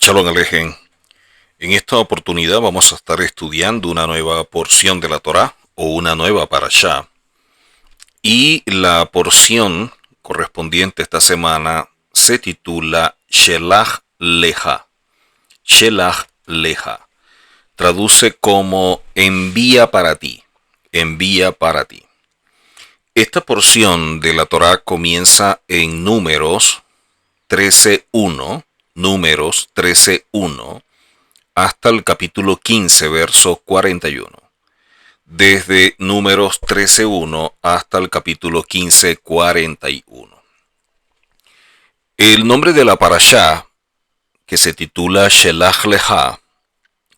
Shalom Alejen. En esta oportunidad vamos a estar estudiando una nueva porción de la Torá o una nueva parashá. Y la porción correspondiente esta semana se titula Shelach Leja. Shelach Leja. Traduce como envía para ti. Envía para ti. Esta porción de la Torá comienza en Números 13:1. Números 13:1 hasta el capítulo 15, verso 41. Desde Números 13:1 hasta el capítulo 15, 41. El nombre de la parashá, que se titula Shelach Leja,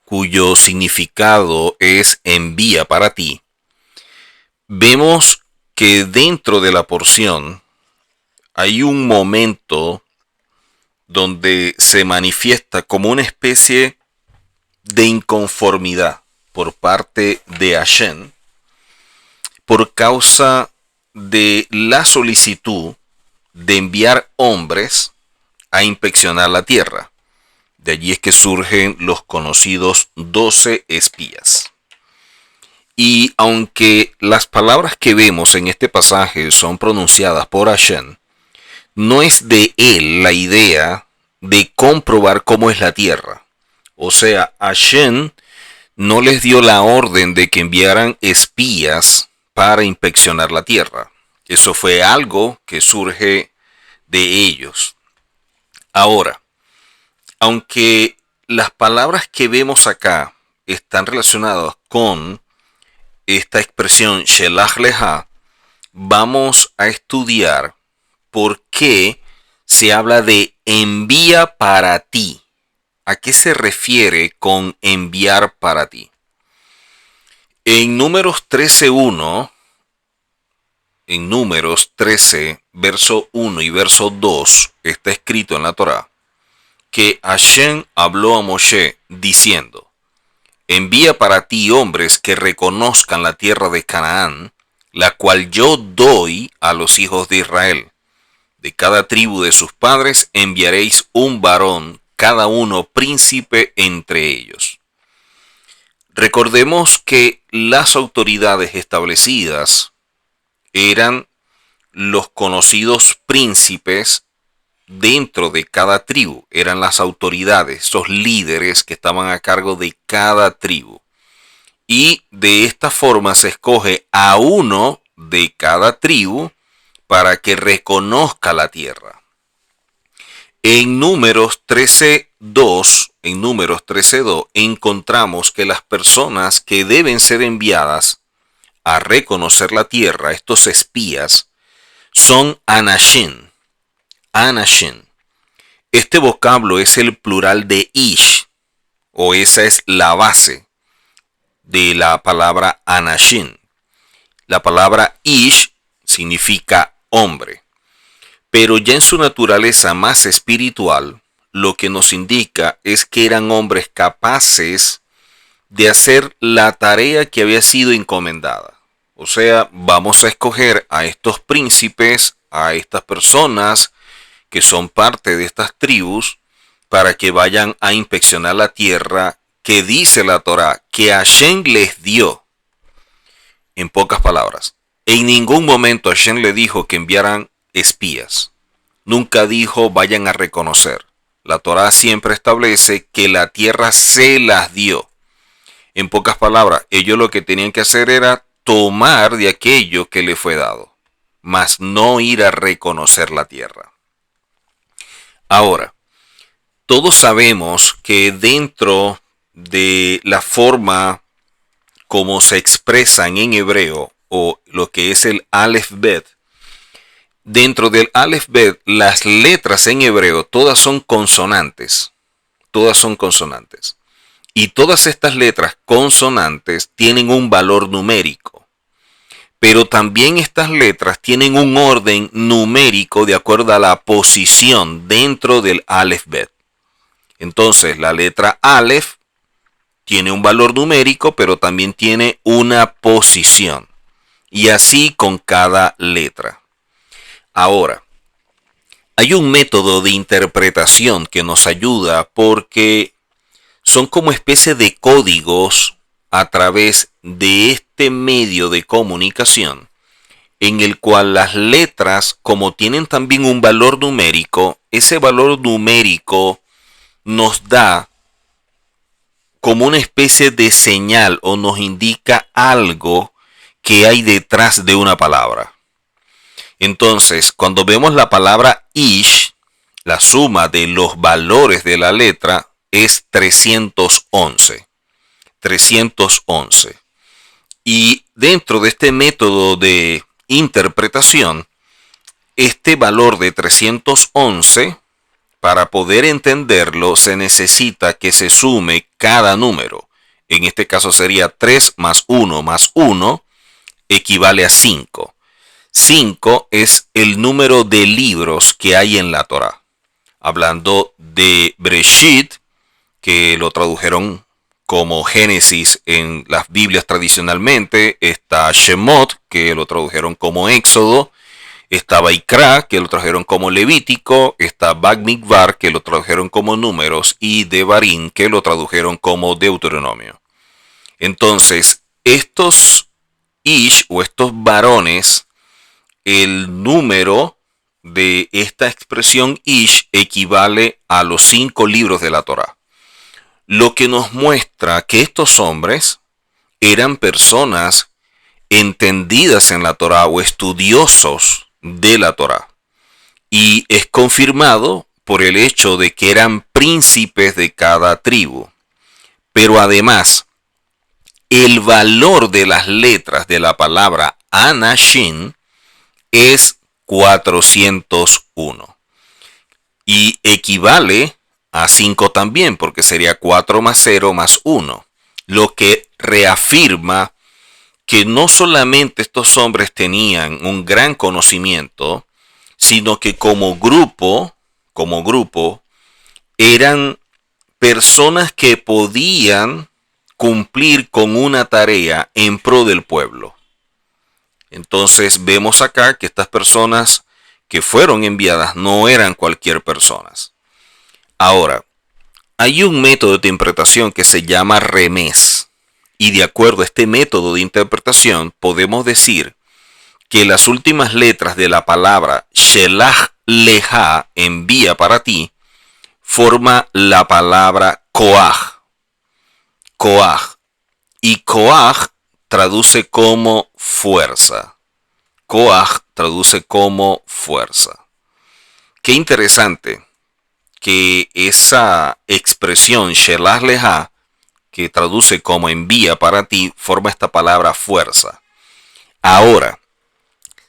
cuyo significado es envía para ti, vemos que dentro de la porción hay un momento donde se manifiesta como una especie de inconformidad por parte de Hashem por causa de la solicitud de enviar hombres a inspeccionar la tierra. De allí es que surgen los conocidos 12 espías. Y aunque las palabras que vemos en este pasaje son pronunciadas por Hashem, no es de él la idea de comprobar cómo es la tierra. O sea, Hashem no les dio la orden de que enviaran espías para inspeccionar la tierra. Eso fue algo que surge de ellos. Ahora, aunque las palabras que vemos acá están relacionadas con esta expresión Shelach Leja, vamos a estudiar por qué se habla de envía para ti. ¿A qué se refiere con enviar para ti? En Números 13:1, en Números 13, verso 1 y verso 2, está escrito en la Torá que Hashem habló a Moshe diciendo: envía para ti hombres que reconozcan la tierra de Canaán, la cual yo doy a los hijos de Israel. De cada tribu de sus padres enviaréis un varón, cada uno príncipe entre ellos. Recordemos que las autoridades establecidas eran los conocidos príncipes dentro de cada tribu. Eran las autoridades, esos líderes que estaban a cargo de cada tribu. Y de esta forma se escoge a uno de cada tribu para que reconozca la tierra. En Números 13:2, encontramos que las personas que deben ser enviadas a reconocer la tierra, estos espías, son Anashim. Anashim. Este vocablo es el plural de Ish, o esa es la base de la palabra Anashim. La palabra Ish significa hombre. Pero ya en su naturaleza más espiritual, lo que nos indica es que eran hombres capaces de hacer la tarea que había sido encomendada. O sea, vamos a escoger a estos príncipes, a estas personas que son parte de estas tribus, para que vayan a inspeccionar la tierra que dice la Torá que Hashem les dio. En pocas palabras, en ningún momento Hashem le dijo que enviaran espías. Nunca dijo vayan a reconocer. La Torá siempre establece que la tierra se las dio. En pocas palabras, ellos lo que tenían que hacer era tomar de aquello que le fue dado, mas no ir a reconocer la tierra. Ahora, todos sabemos que dentro de la forma como se expresan en hebreo, o lo que es el Aleph Bet, dentro del Aleph Bet, las letras en hebreo todas son consonantes. Todas son consonantes. Y todas estas letras consonantes tienen un valor numérico. Pero también estas letras tienen un orden numérico de acuerdo a la posición dentro del Aleph Bet. Entonces, la letra Aleph tiene un valor numérico, pero también tiene una posición. Y así con cada letra. Ahora, Hay un método de interpretación que nos ayuda porque son como especie de códigos a través de este medio de comunicación en el cual las letras, como tienen también un valor numérico, ese valor numérico nos da como una especie de señal o nos indica algo que hay detrás de una palabra. Entonces, cuando vemos la palabra ish, la suma de los valores de la letra es 311. 311. Y dentro de este método de interpretación, este valor de 311, para poder entenderlo, se necesita que se sume cada número. En este caso sería 3 más 1 más 1 equivale a 5. 5 es el número de libros que hay en la Torá. Hablando de Breshit, que lo tradujeron como Génesis en las Biblias tradicionalmente, está Shemot, que lo tradujeron como Éxodo, está Vaikra, que lo tradujeron como Levítico, está Bamidbar, que lo tradujeron como Números, y Devarim, que lo tradujeron como Deuteronomio. Entonces, estos ish o estos varones, el número de esta expresión ish equivale a los 5 libros de la Torá. Lo que nos muestra que estos hombres eran personas entendidas en la Torá o estudiosos de la Torá. Y es confirmado por el hecho de que eran príncipes de cada tribu. Pero además, el valor de las letras de la palabra Anashin es 401. Y equivale a 5 también, porque sería 4 más 0 más 1. Lo que reafirma que no solamente estos hombres tenían un gran conocimiento, sino que como grupo eran personas que podían cumplir con una tarea en pro del pueblo. Entonces vemos acá que estas personas que fueron enviadas no eran cualquier personas. Ahora, hay un método de interpretación que se llama remés. Y de acuerdo a este método de interpretación, podemos decir que las últimas letras de la palabra Shelach Leha, envía para ti, forma la palabra Koach. Koach. Y Koach traduce como fuerza. Koach traduce como fuerza. Qué interesante que esa expresión Shelach Leha, que traduce como envía para ti, forma esta palabra fuerza. Ahora,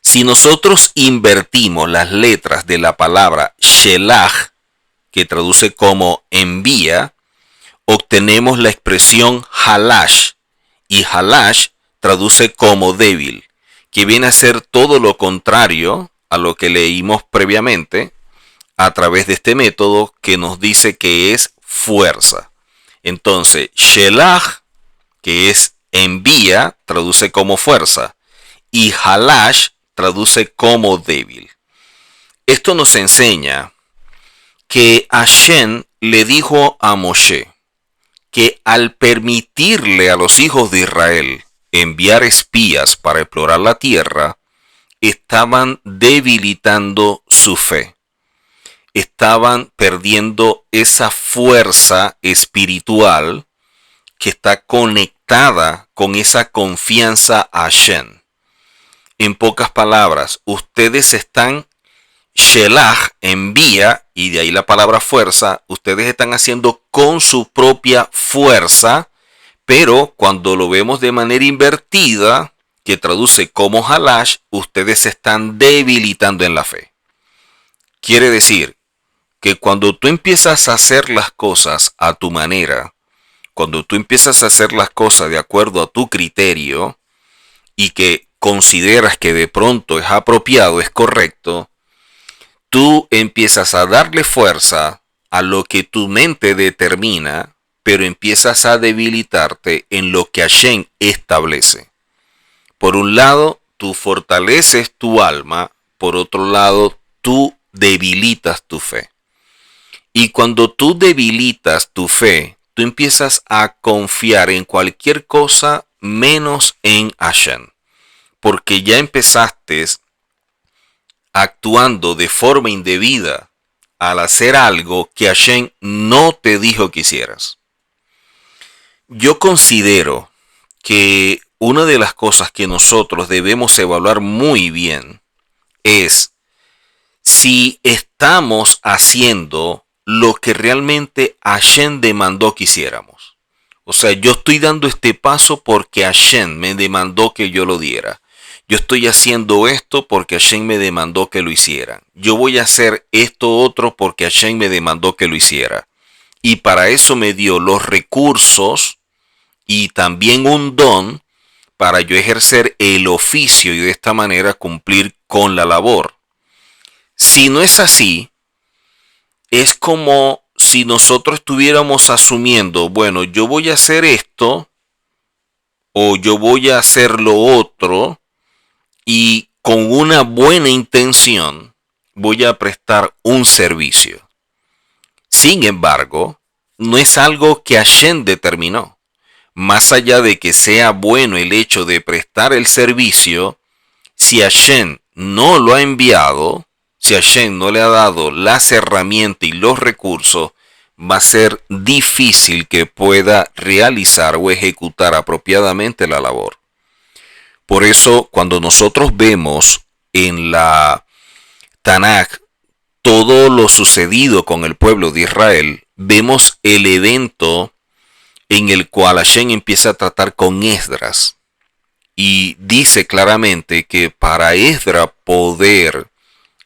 si nosotros invertimos las letras de la palabra Shelach, que traduce como envía, obtenemos la expresión Halash, y Halash traduce como débil, que viene a ser todo lo contrario a lo que leímos previamente a través de este método que nos dice que es fuerza. Entonces, Shelach, que es envía, traduce como fuerza, y Halash traduce como débil. Esto nos enseña que Hashem le dijo a Moshe que al permitirle a los hijos de Israel enviar espías para explorar la tierra, estaban debilitando su fe. Estaban perdiendo esa fuerza espiritual que está conectada con esa confianza a Hashem. En pocas palabras, ustedes están, Shelach envía, y de ahí la palabra fuerza, ustedes están haciendo con su propia fuerza, pero cuando lo vemos de manera invertida, que traduce como Halash, ustedes se están debilitando en la fe. Quiere decir que cuando tú empiezas a hacer las cosas a tu manera, cuando tú empiezas a hacer las cosas de acuerdo a tu criterio y que consideras que de pronto es apropiado, es correcto, tú empiezas a darle fuerza a lo que tu mente determina, pero empiezas a debilitarte en lo que Hashem establece. Por un lado, tú fortaleces tu alma, por otro lado, tú debilitas tu fe. Y cuando tú debilitas tu fe, tú empiezas a confiar en cualquier cosa menos en Hashem. Porque ya empezaste actuando de forma indebida al hacer algo que Hashem no te dijo que hicieras. Yo considero que una de las cosas que nosotros debemos evaluar muy bien es si estamos haciendo lo que realmente Hashem demandó que hiciéramos. O sea, yo estoy dando este paso porque Hashem me demandó que yo lo diera. Yo estoy haciendo esto porque Hashem me demandó que lo hiciera. Yo voy a hacer esto otro porque Hashem me demandó que lo hiciera. Y para eso me dio los recursos y también un don para yo ejercer el oficio y de esta manera cumplir con la labor. Si no es así, es como si nosotros estuviéramos asumiendo, bueno, yo voy a hacer esto o yo voy a hacer lo otro y con una buena intención voy a prestar un servicio. Sin embargo, no es algo que Hashem determinó. Más allá de que sea bueno el hecho de prestar el servicio, si Hashem no lo ha enviado, si Hashem no le ha dado las herramientas y los recursos, va a ser difícil que pueda realizar o ejecutar apropiadamente la labor. Por eso, cuando nosotros vemos en la Tanaj todo lo sucedido con el pueblo de Israel, vemos el evento en el cual Hashem empieza a tratar con Esdras. Y dice claramente que para Esdras poder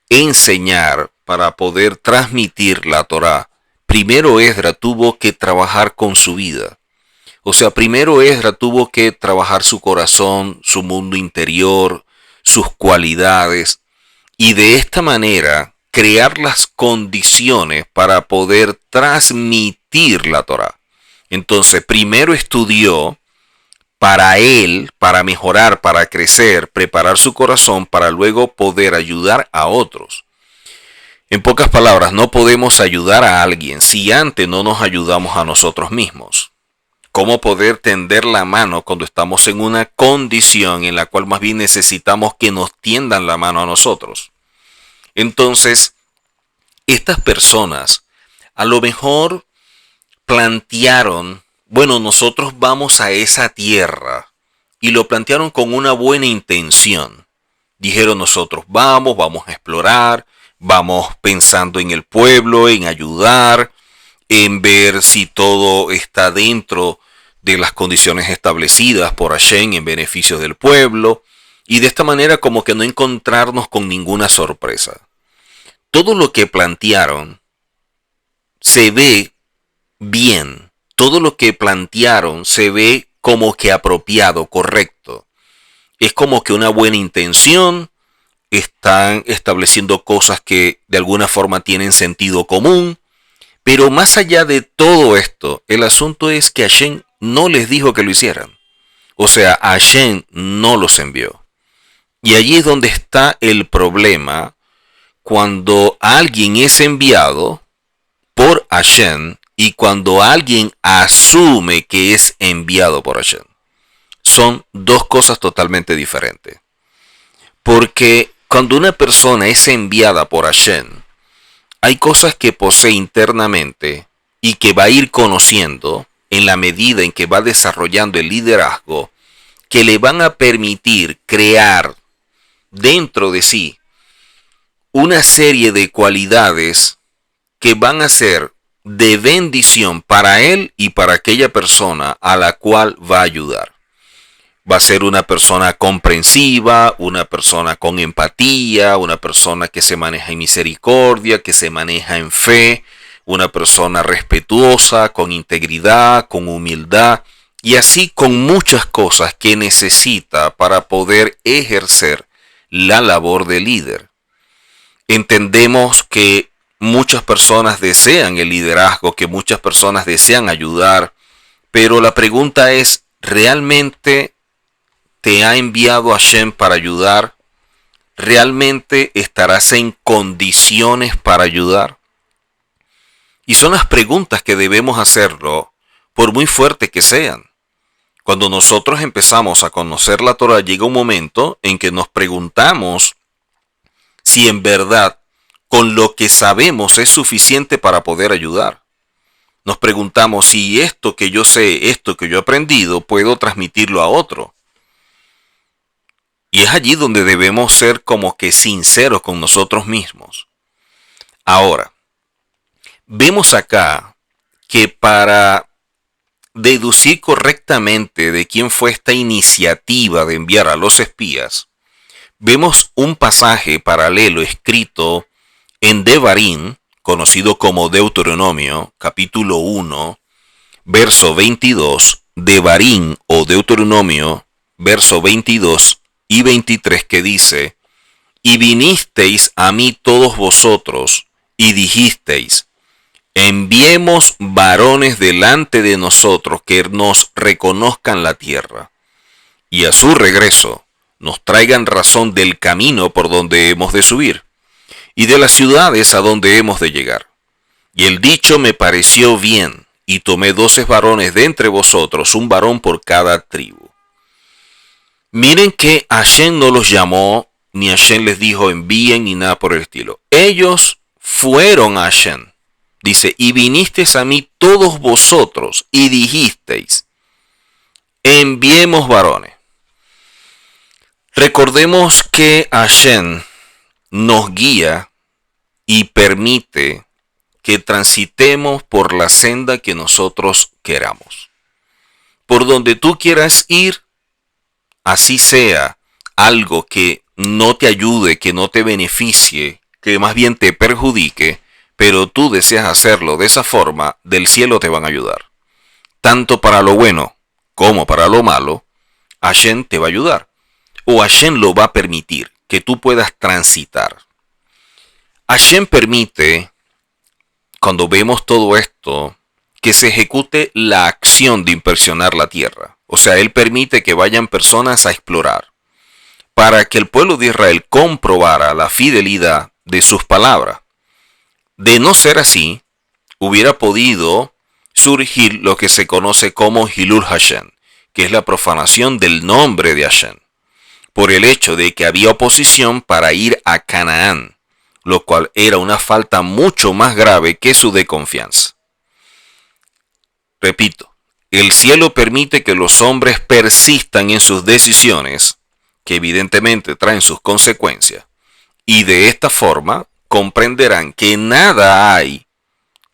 enseñar, para poder transmitir la Torá, primero Esdras tuvo que trabajar con su vida. O sea, primero Esdras tuvo que trabajar su corazón, su mundo interior, sus cualidades, y de esta manera crear las condiciones para poder transmitir la Torá. Entonces, primero estudió para él, para mejorar, para crecer, preparar su corazón para luego poder ayudar a otros. En pocas palabras, no podemos ayudar a alguien si antes no nos ayudamos a nosotros mismos. ¿Cómo poder tender la mano cuando estamos en una condición en la cual más bien necesitamos que nos tiendan la mano a nosotros? Entonces, estas personas a lo mejor plantearon, bueno, nosotros vamos a esa tierra, y lo plantearon con una buena intención. Dijeron, nosotros vamos a explorar, vamos pensando en el pueblo, en ayudar, en ver si todo está dentro de las condiciones establecidas por Hashem en beneficio del pueblo, y de esta manera como que no encontrarnos con ninguna sorpresa. Todo lo que plantearon se ve bien, todo lo que plantearon se ve como que apropiado, correcto. Es como que una buena intención, están estableciendo cosas que de alguna forma tienen sentido común, pero más allá de todo esto, el asunto es que Hashem no les dijo que lo hicieran. O sea, Hashem no los envió. Y allí es donde está el problema cuando alguien es enviado por Hashem y cuando alguien asume que es enviado por Hashem. Son dos cosas totalmente diferentes. Porque cuando una persona es enviada por Hashem, hay cosas que posee internamente y que va a ir conociendo en la medida en que va desarrollando el liderazgo, que le van a permitir crear dentro de sí una serie de cualidades que van a ser de bendición para él y para aquella persona a la cual va a ayudar. Va a ser una persona comprensiva, una persona con empatía, una persona que se maneja en misericordia, que se maneja en fe, una persona respetuosa, con integridad, con humildad y así con muchas cosas que necesita para poder ejercer la labor de líder. Entendemos que muchas personas desean el liderazgo, que muchas personas desean ayudar, pero la pregunta es, ¿realmente te ha enviado Hashem para ayudar? ¿realmente estarás en condiciones para ayudar? Y son las preguntas que debemos hacerlo, por muy fuerte que sean. Cuando nosotros empezamos a conocer la Torah, llega un momento en que nos preguntamos si en verdad con lo que sabemos es suficiente para poder ayudar. Nos preguntamos si esto que yo sé, esto que yo he aprendido, puedo transmitirlo a otro. Y es allí donde debemos ser como que sinceros con nosotros mismos. Ahora, vemos acá que para deducir correctamente de quién fue esta iniciativa de enviar a los espías, vemos un pasaje paralelo escrito en Devarim, conocido como Deuteronomio, capítulo 1, verso 22, Devarim o Deuteronomio, verso 22 y 23, que dice: y vinisteis a mí todos vosotros, y dijisteis: enviemos varones delante de nosotros que nos reconozcan la tierra, y a su regreso nos traigan razón del camino por donde hemos de subir, y de las ciudades a donde hemos de llegar. Y el dicho me pareció bien, y tomé 12 varones de entre vosotros, un varón por cada tribu. Miren que Hashem no los llamó, ni Hashem les dijo envíen, ni nada por el estilo. Ellos fueron a Hashem. Dice, y vinisteis a mí todos vosotros, y dijisteis, enviemos varones. Recordemos que Hashem nos guía y permite que transitemos por la senda que nosotros queramos. Por donde tú quieras ir, así sea algo que no te ayude, que no te beneficie, que más bien te perjudique, pero tú deseas hacerlo de esa forma, del cielo te van a ayudar. Tanto para lo bueno como para lo malo, Hashem te va a ayudar. O Hashem lo va a permitir, que tú puedas transitar. Hashem permite, cuando vemos todo esto, que se ejecute la acción de inspeccionar la tierra. O sea, Él permite que vayan personas a explorar, para que el pueblo de Israel comprobara la fidelidad de sus palabras. De no ser así, hubiera podido surgir lo que se conoce como Hilul Hashem, que es la profanación del nombre de Hashem, por el hecho de que había oposición para ir a Canaán, lo cual era una falta mucho más grave que su desconfianza. Repito, el cielo permite que los hombres persistan en sus decisiones, que evidentemente traen sus consecuencias, y de esta forma comprenderán que nada hay,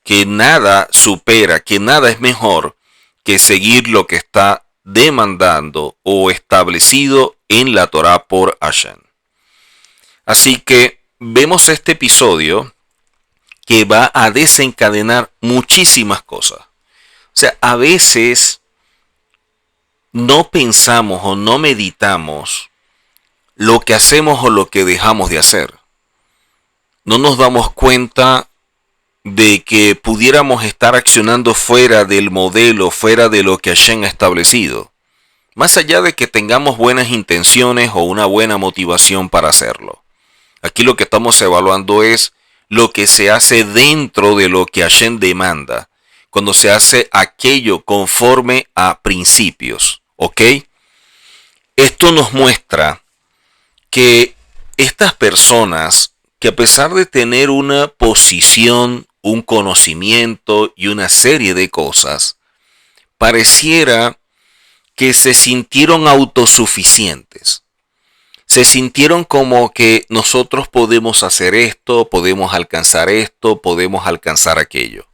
que nada supera, que nada es mejor que seguir lo que está demandando o establecido en la Torá por Hashem. Así que vemos este episodio que va a desencadenar muchísimas cosas. O sea, a veces no pensamos o no meditamos lo que hacemos o lo que dejamos de hacer. No nos damos cuenta de que pudiéramos estar accionando fuera del modelo, fuera de lo que Hashem ha establecido. Más allá de que tengamos buenas intenciones o una buena motivación para hacerlo. Aquí lo que estamos evaluando es lo que se hace dentro de lo que Hashem demanda, cuando se hace aquello conforme a principios, ¿ok? Esto nos muestra que estas personas, que a pesar de tener una posición, un conocimiento y una serie de cosas, pareciera que se sintieron autosuficientes. Se sintieron como que nosotros podemos hacer esto, podemos alcanzar aquello.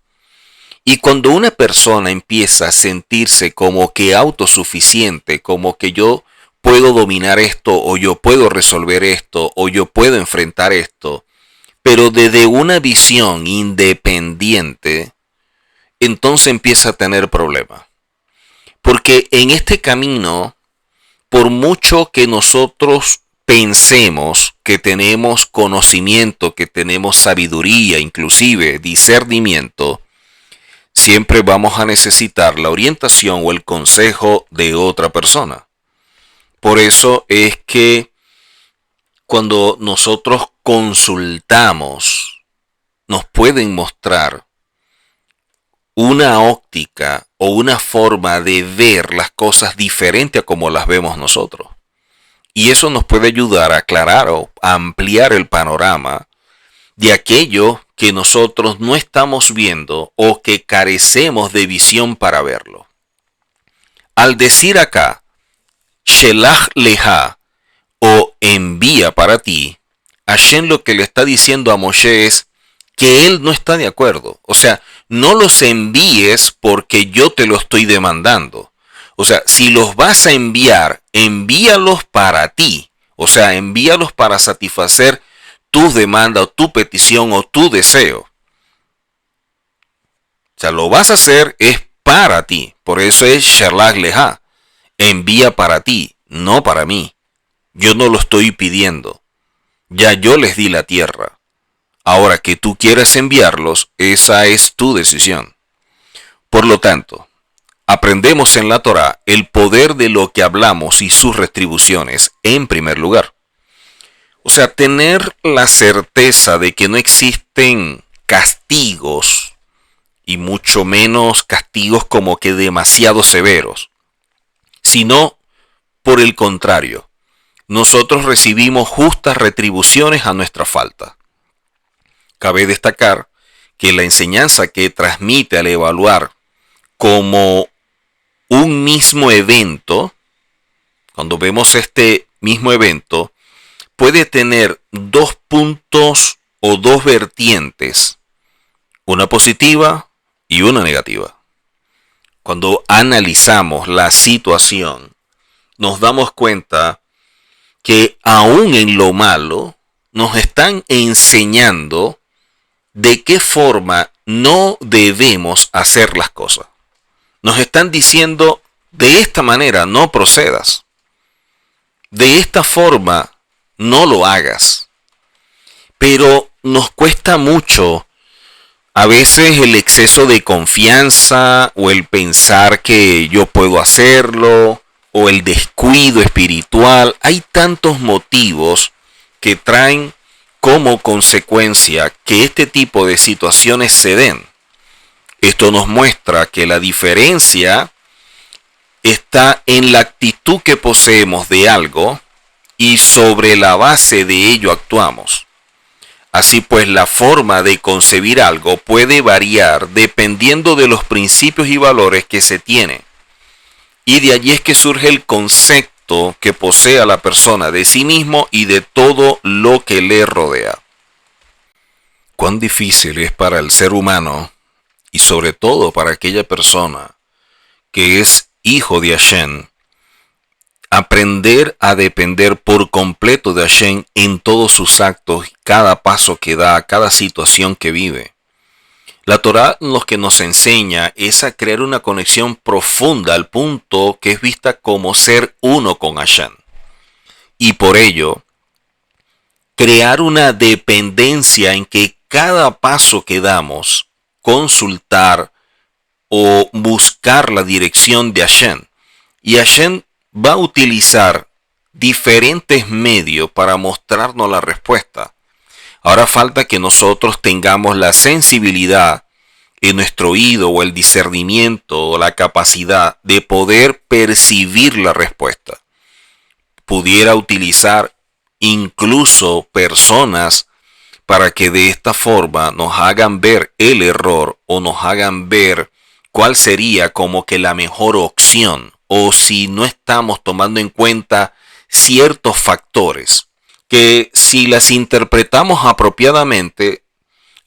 Y cuando una persona empieza a sentirse como que autosuficiente, como que yo puedo dominar esto, o yo puedo resolver esto, o yo puedo enfrentar esto, pero desde una visión independiente, entonces empieza a tener problemas. Porque en este camino, por mucho que nosotros pensemos que tenemos conocimiento, que tenemos sabiduría, inclusive discernimiento, siempre vamos a necesitar la orientación o el consejo de otra persona. Por eso es que cuando nosotros consultamos, nos pueden mostrar una óptica o una forma de ver las cosas diferente a como las vemos nosotros. Y eso nos puede ayudar a aclarar o a ampliar el panorama de aquello que nosotros no estamos viendo o que carecemos de visión para verlo. Al decir acá, Shelach leha, o envía para ti, Hashem lo que le está diciendo a Moshe es que él no está de acuerdo. O sea, no los envíes porque yo te lo estoy demandando. O sea, si los vas a enviar, envíalos para ti. O sea, envíalos para satisfacer tu demanda o tu petición o tu deseo. O sea, lo vas a hacer es para ti. Por eso es Shelach leha. Envía para ti, no para mí. Yo no lo estoy pidiendo. Ya yo les di la tierra. Ahora que tú quieres enviarlos, esa es tu decisión. Por lo tanto, aprendemos en la Torá el poder de lo que hablamos y sus retribuciones en primer lugar. O sea, tener la certeza de que no existen castigos y mucho menos castigos como que demasiado severos, sino por el contrario, nosotros recibimos justas retribuciones a nuestra falta. Cabe destacar que la enseñanza que transmite al evaluar como un mismo evento, cuando vemos este mismo evento, puede tener dos puntos o dos vertientes, una positiva y una negativa. Cuando analizamos la situación, nos damos cuenta que aún en lo malo nos están enseñando de qué forma no debemos hacer las cosas. Nos están diciendo, de esta manera no procedas. De esta forma no lo hagas. Pero nos cuesta mucho a veces el exceso de confianza o el pensar que yo puedo hacerlo o el descuido espiritual. Hay tantos motivos que traen como consecuencia que este tipo de situaciones se den. Esto nos muestra que la diferencia está en la actitud que poseemos de algo y sobre la base de ello actuamos. Así pues, la forma de concebir algo puede variar dependiendo de los principios y valores que se tienen. Y de allí es que surge el concepto que posee a la persona de sí mismo y de todo lo que le rodea. Cuán difícil es para el ser humano, y sobre todo para aquella persona que es hijo de Hashem, aprender a depender por completo de Hashem en todos sus actos, cada paso que da, cada situación que vive. La Torá lo que nos enseña es a crear una conexión profunda al punto que es vista como ser uno con Hashem. Y por ello, crear una dependencia en que cada paso que damos, consultar o buscar la dirección de Hashem. Y Hashem va a utilizar diferentes medios para mostrarnos la respuesta. Ahora falta que nosotros tengamos la sensibilidad en nuestro oído o el discernimiento o la capacidad de poder percibir la respuesta. Pudiera utilizar incluso personas para que de esta forma nos hagan ver el error o nos hagan ver cuál sería como que la mejor opción, o si no estamos tomando en cuenta ciertos factores que si las interpretamos apropiadamente,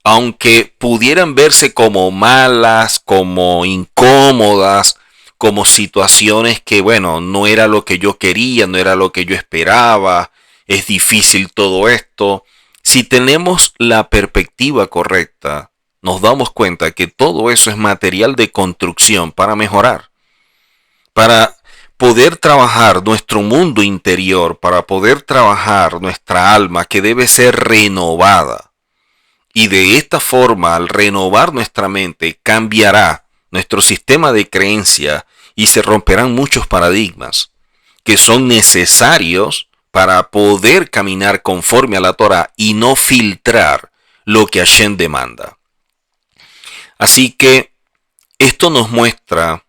aunque pudieran verse como malas, como incómodas, como situaciones que, bueno, no era lo que yo quería, no era lo que yo esperaba, es difícil todo esto. Si tenemos la perspectiva correcta, nos damos cuenta que todo eso es material de construcción para mejorar, para poder trabajar nuestro mundo interior, para poder trabajar nuestra alma que debe ser renovada. Y de esta forma, al renovar nuestra mente, cambiará nuestro sistema de creencia y se romperán muchos paradigmas que son necesarios para poder caminar conforme a la Torá y no filtrar lo que Hashem demanda. Así que esto nos muestra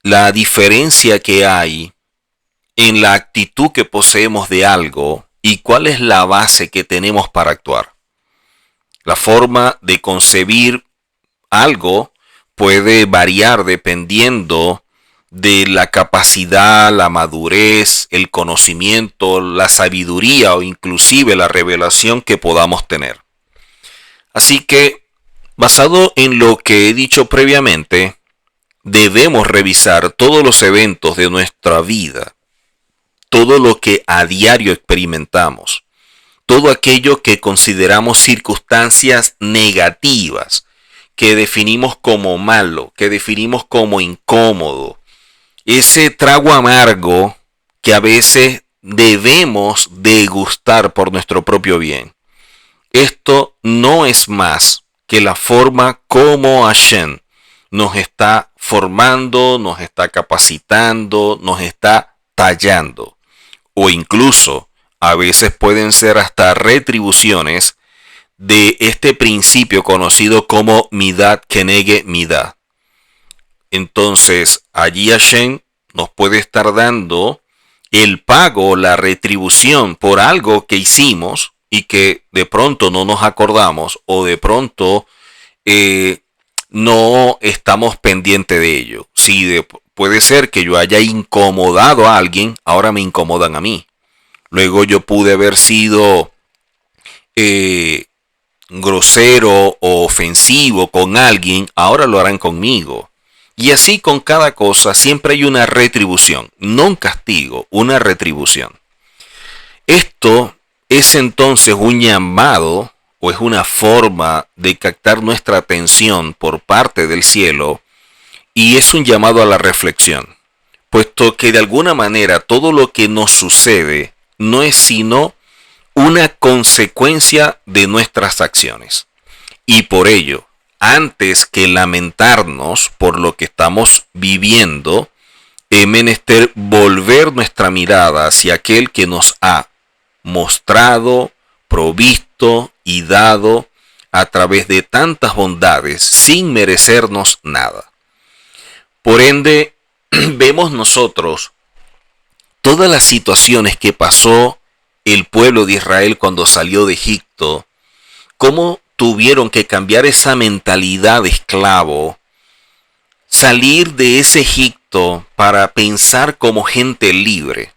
la diferencia que hay en la actitud que poseemos de algo y cuál es la base que tenemos para actuar. La forma de concebir algo puede variar dependiendo de la capacidad, la madurez, el conocimiento, la sabiduría o inclusive la revelación que podamos tener. Así que, basado en lo que he dicho previamente, debemos revisar todos los eventos de nuestra vida, todo lo que a diario experimentamos, todo aquello que consideramos circunstancias negativas, que definimos como malo, que definimos como incómodo, ese trago amargo que a veces debemos degustar por nuestro propio bien. Esto no es más que la forma como Hashem nos está formando, nos está capacitando, nos está tallando. O incluso a veces pueden ser hasta retribuciones de este principio conocido como Midat Kenege Midat. Entonces allí Hashem nos puede estar dando el pago, la retribución por algo que hicimos y que de pronto no nos acordamos o de pronto no estamos pendientes de ello. Sí, puede ser que yo haya incomodado a alguien, ahora me incomodan a mí. Luego yo pude haber sido grosero o ofensivo con alguien, ahora lo harán conmigo. Y así con cada cosa siempre hay una retribución, no un castigo, una retribución. Esto es entonces un llamado o es una forma de captar nuestra atención por parte del cielo y es un llamado a la reflexión, puesto que de alguna manera todo lo que nos sucede no es sino una consecuencia de nuestras acciones. Y por ello, antes que lamentarnos por lo que estamos viviendo, es menester volver nuestra mirada hacia aquel que nos ha mostrado, provisto y dado a través de tantas bondades sin merecernos nada. Por ende, vemos nosotros todas las situaciones que pasó el pueblo de Israel cuando salió de Egipto, cómo tuvieron que cambiar esa mentalidad de esclavo, salir de ese Egipto para pensar como gente libre.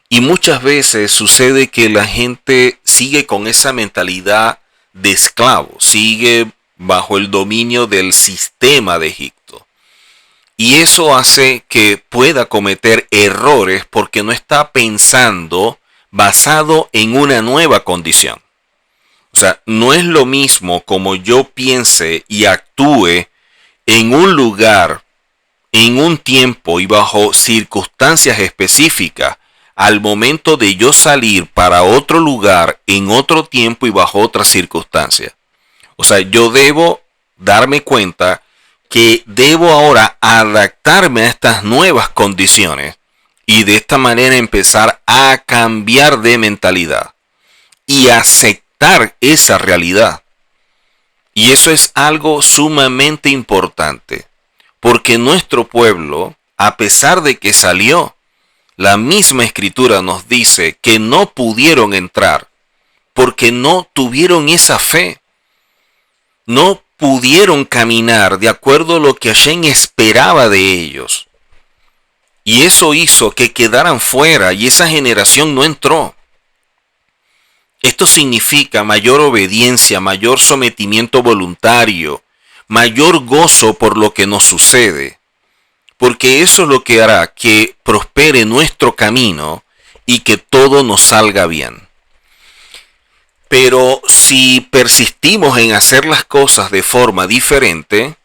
Y muchas veces sucede que la gente sigue con esa mentalidad de esclavo, sigue bajo el dominio del sistema de Egipto. Y eso hace que pueda cometer errores porque no está pensando basado en una nueva condición. O sea, no es lo mismo como yo piense y actúe en un lugar, en un tiempo y bajo circunstancias específicas, al momento de yo salir para otro lugar, en otro tiempo y bajo otras circunstancias. O sea, yo debo darme cuenta que debo ahora adaptarme a estas nuevas condiciones y de esta manera empezar a cambiar de mentalidad y aceptar esa realidad. Y eso es algo sumamente importante, porque nuestro pueblo, a pesar de que salió, la misma escritura nos dice que no pudieron entrar porque no tuvieron esa fe. No pudieron caminar de acuerdo a lo que Hashem esperaba de ellos. Y eso hizo que quedaran fuera y esa generación no entró. Esto significa mayor obediencia, mayor sometimiento voluntario, mayor gozo por lo que nos sucede. Porque eso es lo que hará que prospere nuestro camino y que todo nos salga bien. Pero si persistimos en hacer las cosas de forma diferente,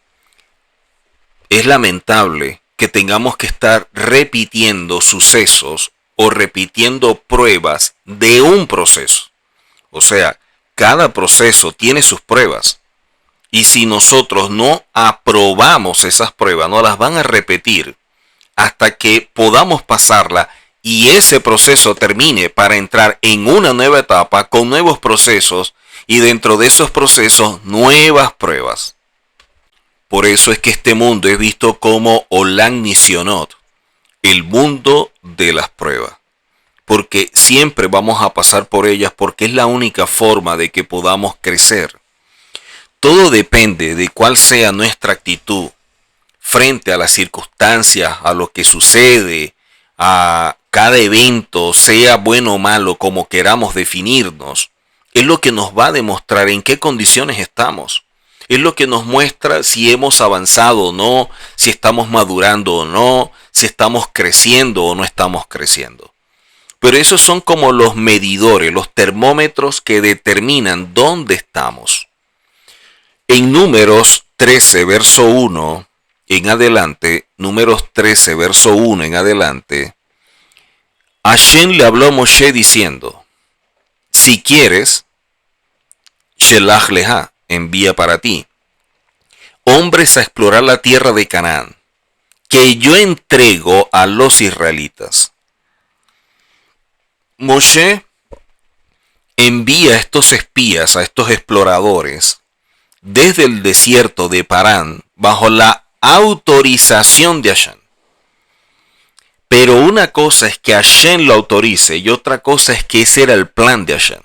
es lamentable que tengamos que estar repitiendo sucesos o repitiendo pruebas de un proceso. O sea, cada proceso tiene sus pruebas. Y si nosotros no aprobamos esas pruebas, no las van a repetir hasta que podamos pasarla y ese proceso termine para entrar en una nueva etapa con nuevos procesos y dentro de esos procesos nuevas pruebas. Por eso es que este mundo es visto como Olam Nisionot, el mundo de las pruebas. Porque siempre vamos a pasar por ellas porque es la única forma de que podamos crecer. Todo depende de cuál sea nuestra actitud frente a las circunstancias, a lo que sucede, a cada evento, sea bueno o malo, como queramos definirnos. Es lo que nos va a demostrar en qué condiciones estamos. Es lo que nos muestra si hemos avanzado o no, si estamos madurando o no, si estamos creciendo o no estamos creciendo. Pero esos son como los medidores, los termómetros que determinan dónde estamos. En Números 13, verso 1 en adelante, Números 13, verso 1 en adelante, Hashem le habló a Moshe diciendo, si quieres, Shelach leha, envía para ti, hombres a explorar la tierra de Canaán, que yo entrego a los israelitas. Moshe envía a estos espías, a estos exploradores, desde el desierto de Parán, bajo la autorización de Hashem. Pero una cosa es que Hashem lo autorice y otra cosa es que ese era el plan de Hashem.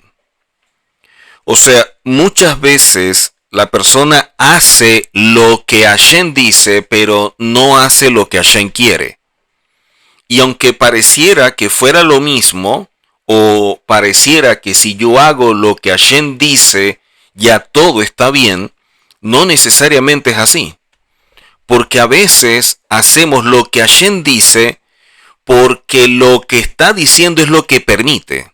O sea, muchas veces la persona hace lo que Hashem dice, pero no hace lo que Hashem quiere. Y aunque pareciera que fuera lo mismo, o pareciera que si yo hago lo que Hashem dice, ya todo está bien, no necesariamente es así. Porque a veces hacemos lo que Hashem dice porque lo que está diciendo es lo que permite.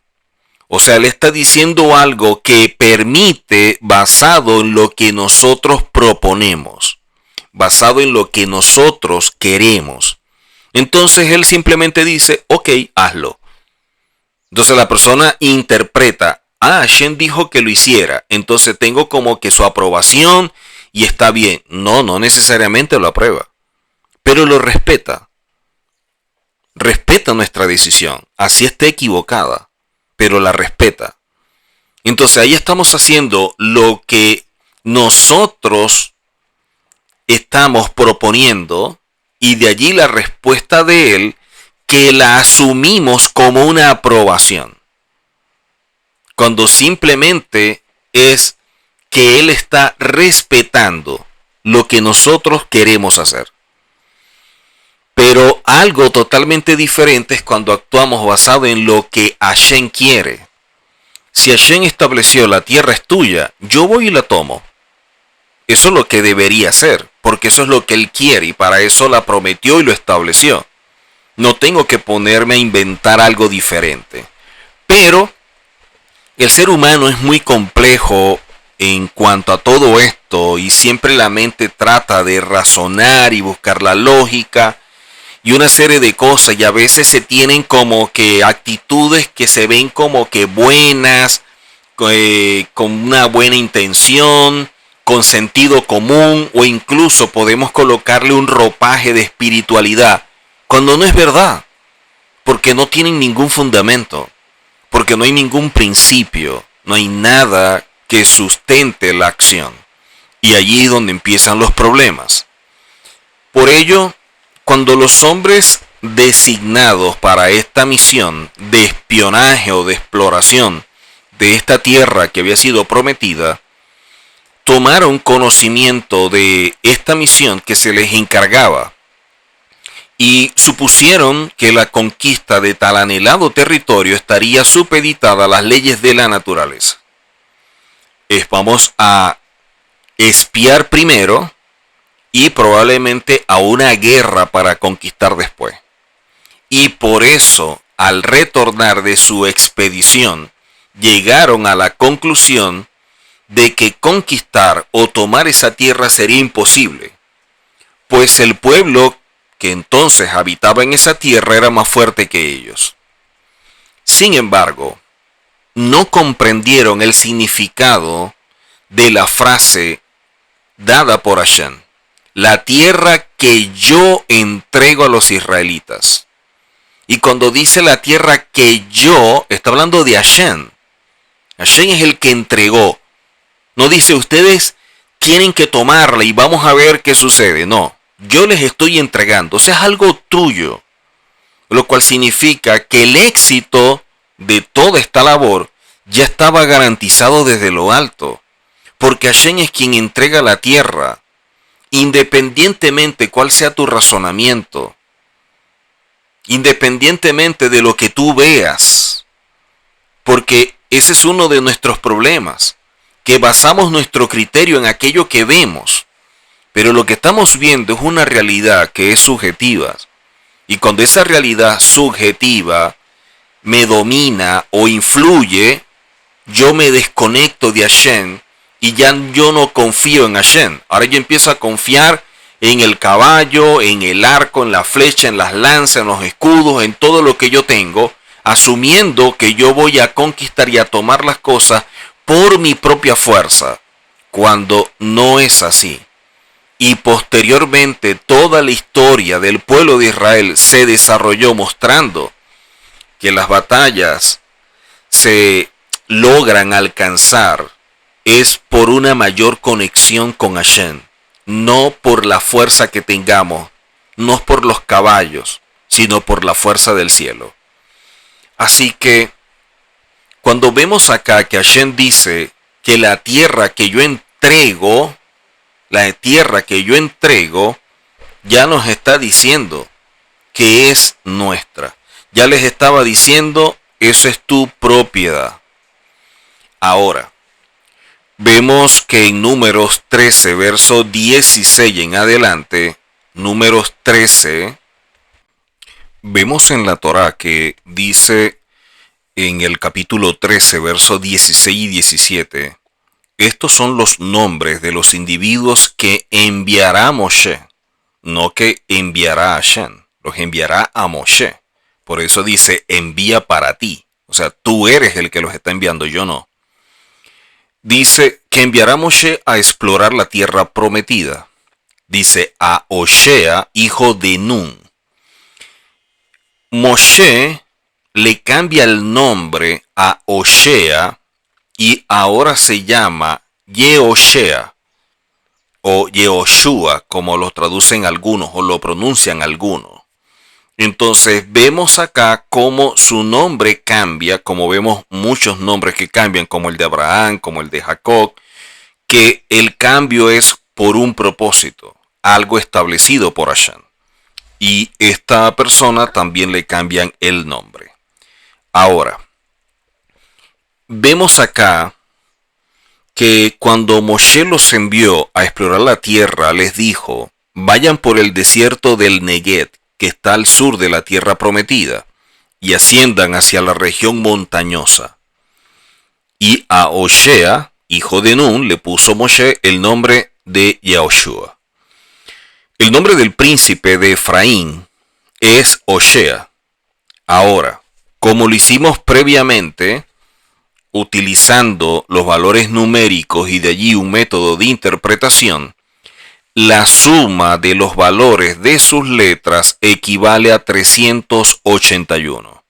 O sea, le está diciendo algo que permite basado en lo que nosotros proponemos, basado en lo que nosotros queremos. Entonces él simplemente dice, ok, hazlo. Entonces la persona interpreta, Hashem dijo que lo hiciera, entonces tengo como que su aprobación y está bien. No, no necesariamente lo aprueba, pero lo respeta. Respeta nuestra decisión, así esté equivocada, pero la respeta. Entonces ahí estamos haciendo lo que nosotros estamos proponiendo y de allí la respuesta de él que la asumimos como una aprobación. Cuando simplemente es que él está respetando lo que nosotros queremos hacer. Pero algo totalmente diferente es cuando actuamos basado en lo que Hashem quiere. Si Hashem estableció la tierra es tuya, yo voy y la tomo. Eso es lo que debería ser, porque eso es lo que Él quiere y para eso la prometió y lo estableció. No tengo que ponerme a inventar algo diferente. Pero el ser humano es muy complejo en cuanto a todo esto y siempre la mente trata de razonar y buscar la lógica y una serie de cosas y a veces se tienen como que actitudes que se ven como que buenas, con una buena intención, con sentido común o incluso podemos colocarle un ropaje de espiritualidad cuando no es verdad, porque no tienen ningún fundamento, porque no hay ningún principio, no hay nada que sustente la acción y allí es donde empiezan los problemas. Por ello, cuando los hombres designados para esta misión de espionaje o de exploración de esta tierra que había sido prometida, tomaron conocimiento de esta misión que se les encargaba y supusieron que la conquista de tal anhelado territorio estaría supeditada a las leyes de la naturaleza. Vamos a espiar primero y probablemente a una guerra para conquistar después. Y por eso, al retornar de su expedición, llegaron a la conclusión de que conquistar o tomar esa tierra sería imposible, pues el pueblo que entonces habitaba en esa tierra era más fuerte que ellos. Sin embargo, no comprendieron el significado de la frase dada por Hashem. La tierra que yo entrego a los israelitas. Y cuando dice la tierra que yo, está hablando de Hashem. Hashem es el que entregó. No dice ustedes tienen que tomarla y vamos a ver qué sucede. No, yo les estoy entregando. O sea, es algo tuyo. Lo cual significa que el éxito de toda esta labor ya estaba garantizado desde lo alto. Porque Hashem es quien entrega la tierra. Independientemente cuál sea tu razonamiento. Independientemente de lo que tú veas. Porque ese es uno de nuestros problemas. Que basamos nuestro criterio en aquello que vemos. Pero lo que estamos viendo es una realidad que es subjetiva. Y cuando esa realidad subjetiva me domina o influye, yo me desconecto de Hashem y ya yo no confío en Hashem. Ahora yo empiezo a confiar en el caballo, en el arco, en la flecha, en las lanzas, en los escudos, en todo lo que yo tengo, asumiendo que yo voy a conquistar y a tomar las cosas por mi propia fuerza, cuando no es así. Y posteriormente toda la historia del pueblo de Israel se desarrolló mostrando que las batallas se logran alcanzar es por una mayor conexión con Hashem, no por la fuerza que tengamos, no por los caballos, sino por la fuerza del cielo. Así que cuando vemos acá que Hashem dice que la tierra que yo entrego, ya nos está diciendo que es nuestra. Ya les estaba diciendo, eso es tu propiedad. Ahora, vemos que en Números 13, verso 16 en adelante, Números 13, vemos en la Torá que dice en el capítulo 13, verso 16 y 17, estos son los nombres de los individuos que enviará a Moshe, no que enviará a Hashem, los enviará a Moshe. Por eso dice, envía para ti. O sea, tú eres el que los está enviando, yo no. Dice que enviará a Moshe a explorar la tierra prometida. Dice a Oshea, hijo de Nun. Moshe le cambia el nombre a Oshea y ahora se llama Yehoshea o Yehoshua, como lo traducen algunos o lo pronuncian algunos. Entonces vemos acá cómo su nombre cambia, como vemos muchos nombres que cambian, como el de Abraham, como el de Jacob, que el cambio es por un propósito, algo establecido por Hashem. Y esta persona también le cambian el nombre. Ahora, vemos acá que cuando Moshe los envió a explorar la tierra, les dijo, vayan por el desierto del Negev, que está al sur de la tierra prometida, y asciendan hacia la región montañosa. Y a Oshea, hijo de Nun, le puso Moshe el nombre de Yehoshua. El nombre del príncipe de Efraín es Oshea. Ahora, como lo hicimos previamente, utilizando los valores numéricos y de allí un método de interpretación, la suma de los valores de sus letras equivale a 381.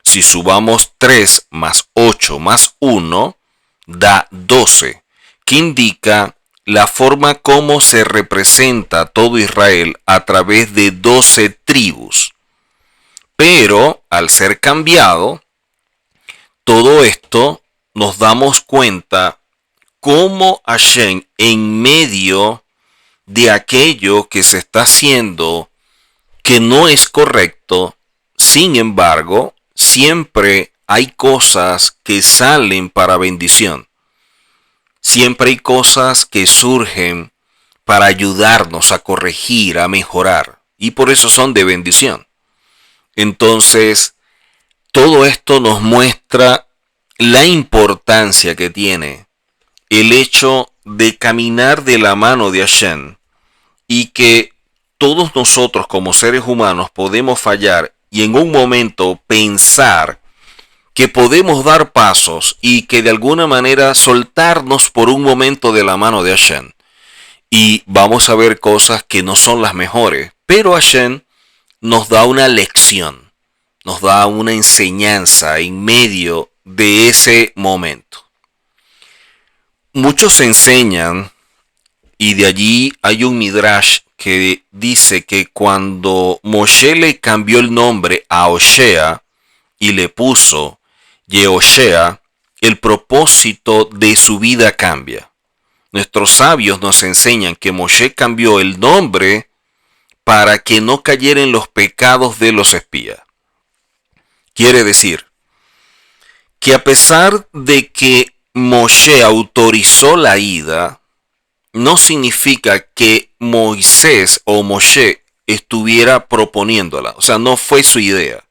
Si sumamos 3 más 8 más 1, da 12, que indica la forma como se representa todo Israel a través de 12 tribus. Pero al ser cambiado, todo esto nos damos cuenta cómo Hashem en medio de aquello que se está haciendo que no es correcto, sin embargo, siempre hay cosas que salen para bendición. Siempre hay cosas que surgen para ayudarnos a corregir, a mejorar, y por eso son de bendición. Entonces, todo esto nos muestra la importancia que tiene el hecho de caminar de la mano de Hashem y que todos nosotros como seres humanos podemos fallar y en un momento pensar que podemos dar pasos y que de alguna manera soltarnos por un momento de la mano de Hashem. Y vamos a ver cosas que no son las mejores, pero Hashem nos da una lección. nos da una enseñanza en medio de ese momento. Muchos enseñan, y de allí hay un midrash que dice que cuando Moshe le cambió el nombre a Hoshea y le puso Yehoshea, el propósito de su vida cambia. Nuestros sabios nos enseñan que Moshe cambió el nombre para que no cayera en los pecados de los espías. Quiere decir que a pesar de que Moshe autorizó la ida, no significa que Moisés o Moshe estuviera proponiéndola. O sea, no fue su idea.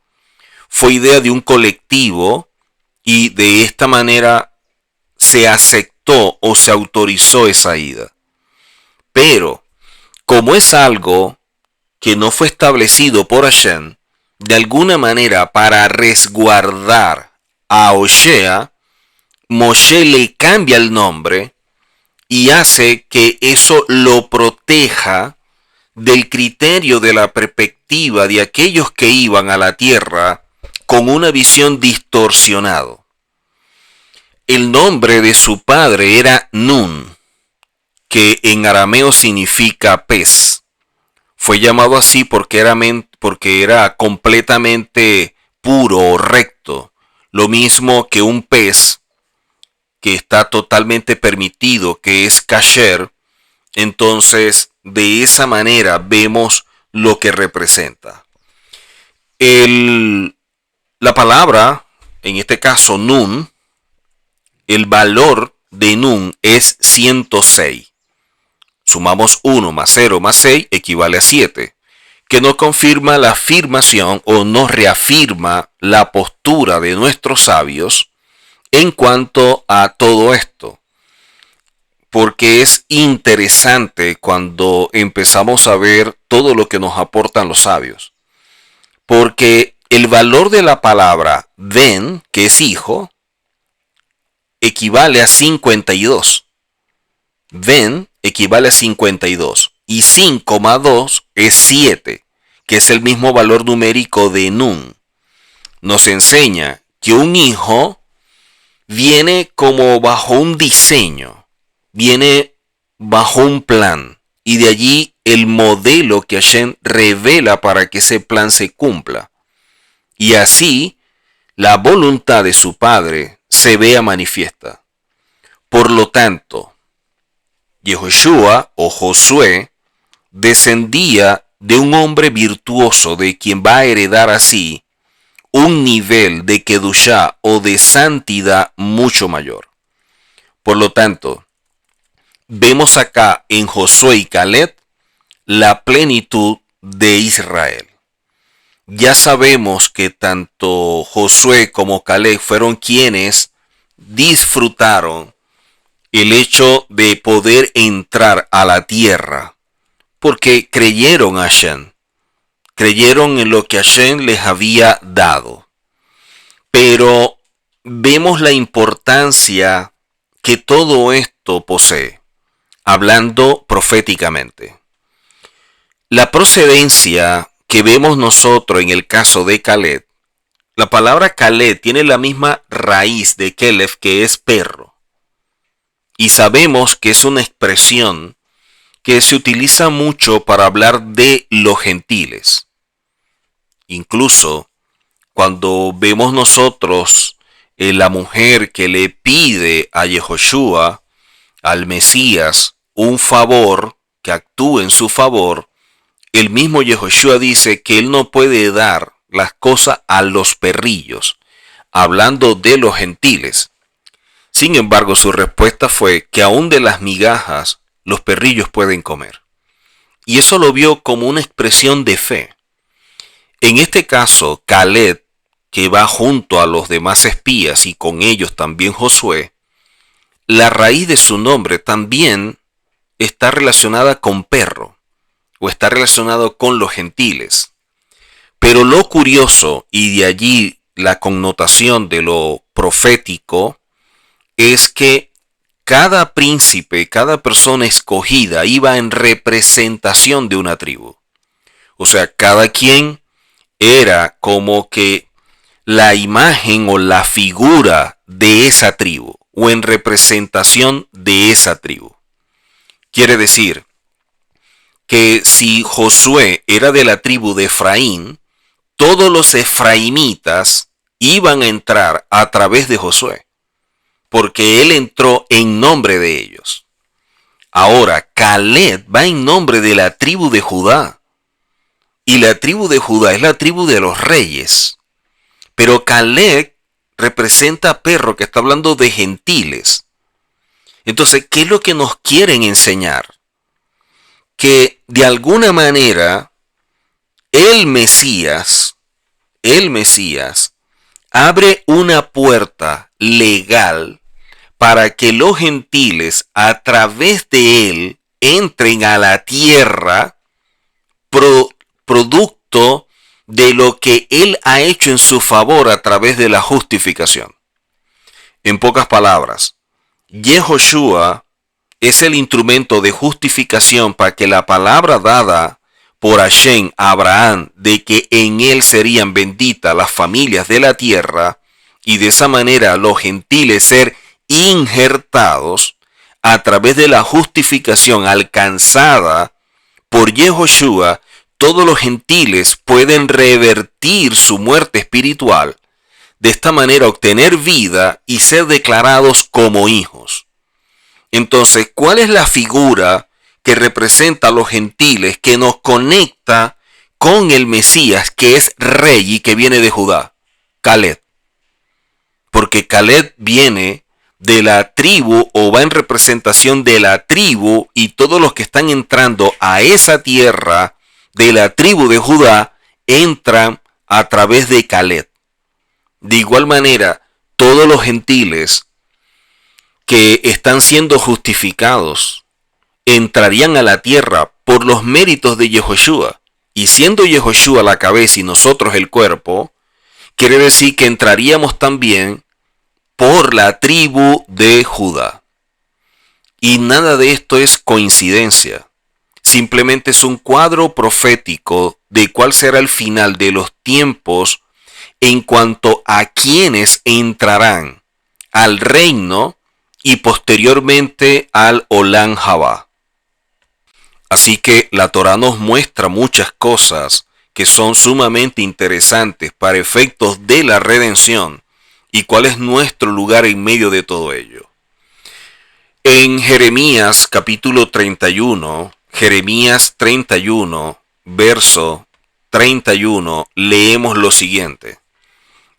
Fue idea de un colectivo y de esta manera se aceptó o se autorizó esa ida. Pero, como es algo que no fue establecido por Hashem, de alguna manera para resguardar a Hoshea, Moshe le cambia el nombre y hace que eso lo proteja del criterio de la perspectiva de aquellos que iban a la tierra con una visión distorsionada. El nombre de su padre era Nun, que en arameo significa pez. Fue llamado así porque era completamente puro o recto, lo mismo que un pez que está totalmente permitido, que es kasher. Entonces, de esa manera vemos lo que representa. La palabra, en este caso Nun, el valor de Nun es 106. Sumamos 1 más 0 más 6 equivale a 7, que nos confirma la afirmación o nos reafirma la postura de nuestros sabios en cuanto a todo esto. Porque es interesante cuando empezamos a ver todo lo que nos aportan los sabios. Porque el valor de la palabra ben, que es hijo, equivale a 52. Ben equivale a 52. Y 5 más 2 es 7, que es el mismo valor numérico de Nun. Nos enseña que un hijo viene como bajo un diseño, viene bajo un plan, y de allí el modelo que Hashem revela para que ese plan se cumpla. Y así la voluntad de su padre se vea manifiesta. Por lo tanto, Yehoshua o Josué descendía de un hombre virtuoso de quien va a heredar así un nivel de kedushá o de santidad mucho mayor. Por lo tanto, vemos acá en Josué y Caleb la plenitud de Israel. Ya sabemos que tanto Josué como Caleb fueron quienes disfrutaron el hecho de poder entrar a la tierra, porque creyeron a Hashem, creyeron en lo que Hashem les había dado. Pero vemos la importancia que todo esto posee, hablando proféticamente. La procedencia que vemos nosotros en el caso de Caleb, la palabra Caleb tiene la misma raíz de Kelef, que es perro. Y sabemos que es una expresión que se utiliza mucho para hablar de los gentiles. Incluso cuando vemos nosotros la mujer que le pide a Yehoshua, al Mesías, un favor, que actúe en su favor, el mismo Yehoshua dice que él no puede dar las cosas a los perrillos, hablando de los gentiles. Sin embargo, su respuesta fue que aún de las migajas los perrillos pueden comer. Y eso lo vio como una expresión de fe. En este caso, Caleb, que va junto a los demás espías y con ellos también Josué, la raíz de su nombre también está relacionada con perro, o está relacionado con los gentiles. Pero lo curioso, y de allí la connotación de lo profético, es que cada príncipe, cada persona escogida iba en representación de una tribu. O sea, cada quien era como que la imagen o la figura de esa tribu o en representación de esa tribu. Quiere decir que si Josué era de la tribu de Efraín, todos los efraimitas iban a entrar a través de Josué, porque él entró en nombre de ellos. Ahora, Caleb va en nombre de la tribu de Judá, y la tribu de Judá es la tribu de los reyes. Pero Caleb representa a Perro, que está hablando de gentiles. Entonces, ¿qué es lo que nos quieren enseñar? Que de alguna manera el Mesías abre una puerta legal para que los gentiles a través de él entren a la tierra producto de lo que él ha hecho en su favor a través de la justificación. En pocas palabras, Yehoshua es el instrumento de justificación para que la palabra dada por Hashem a Abraham de que en él serían benditas las familias de la tierra y de esa manera los gentiles ser injertados a través de la justificación alcanzada por Yehoshua, todos los gentiles pueden revertir su muerte espiritual, de esta manera obtener vida y ser declarados como hijos. Entonces, ¿cuál es la figura que representa a los gentiles que nos conecta con el Mesías, que es rey y que viene de Judá? Caleb. Porque Caleb viene de la tribu o va en representación de la tribu, y todos los que están entrando a esa tierra de la tribu de Judá entran a través de Caleb. De igual manera, todos los gentiles que están siendo justificados entrarían a la tierra por los méritos de Yehoshua. Y siendo Yehoshua la cabeza y nosotros el cuerpo, quiere decir que entraríamos también por la tribu de Judá. Y nada de esto es coincidencia. Simplemente es un cuadro profético de cuál será el final de los tiempos en cuanto a quienes entrarán al reino y posteriormente al Olam Jabá. Así que la Torá nos muestra muchas cosas que son sumamente interesantes para efectos de la redención y cuál es nuestro lugar en medio de todo ello. En Jeremías capítulo 31, Jeremías 31, verso 31, leemos lo siguiente.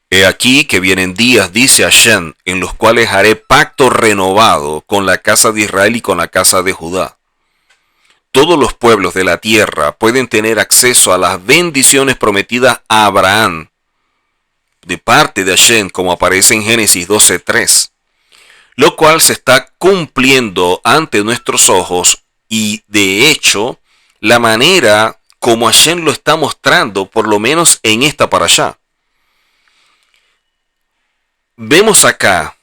He aquí que vienen días, dice Hashem, en los cuales haré pacto renovado con la casa de Israel y con la casa de Judá. Todos los pueblos de la tierra pueden tener acceso a las bendiciones prometidas a Abraham de parte de Hashem, como aparece en Génesis 12:3, lo cual se está cumpliendo ante nuestros ojos, y de hecho la manera como Hashem lo está mostrando, por lo menos en esta parashá. Vemos acá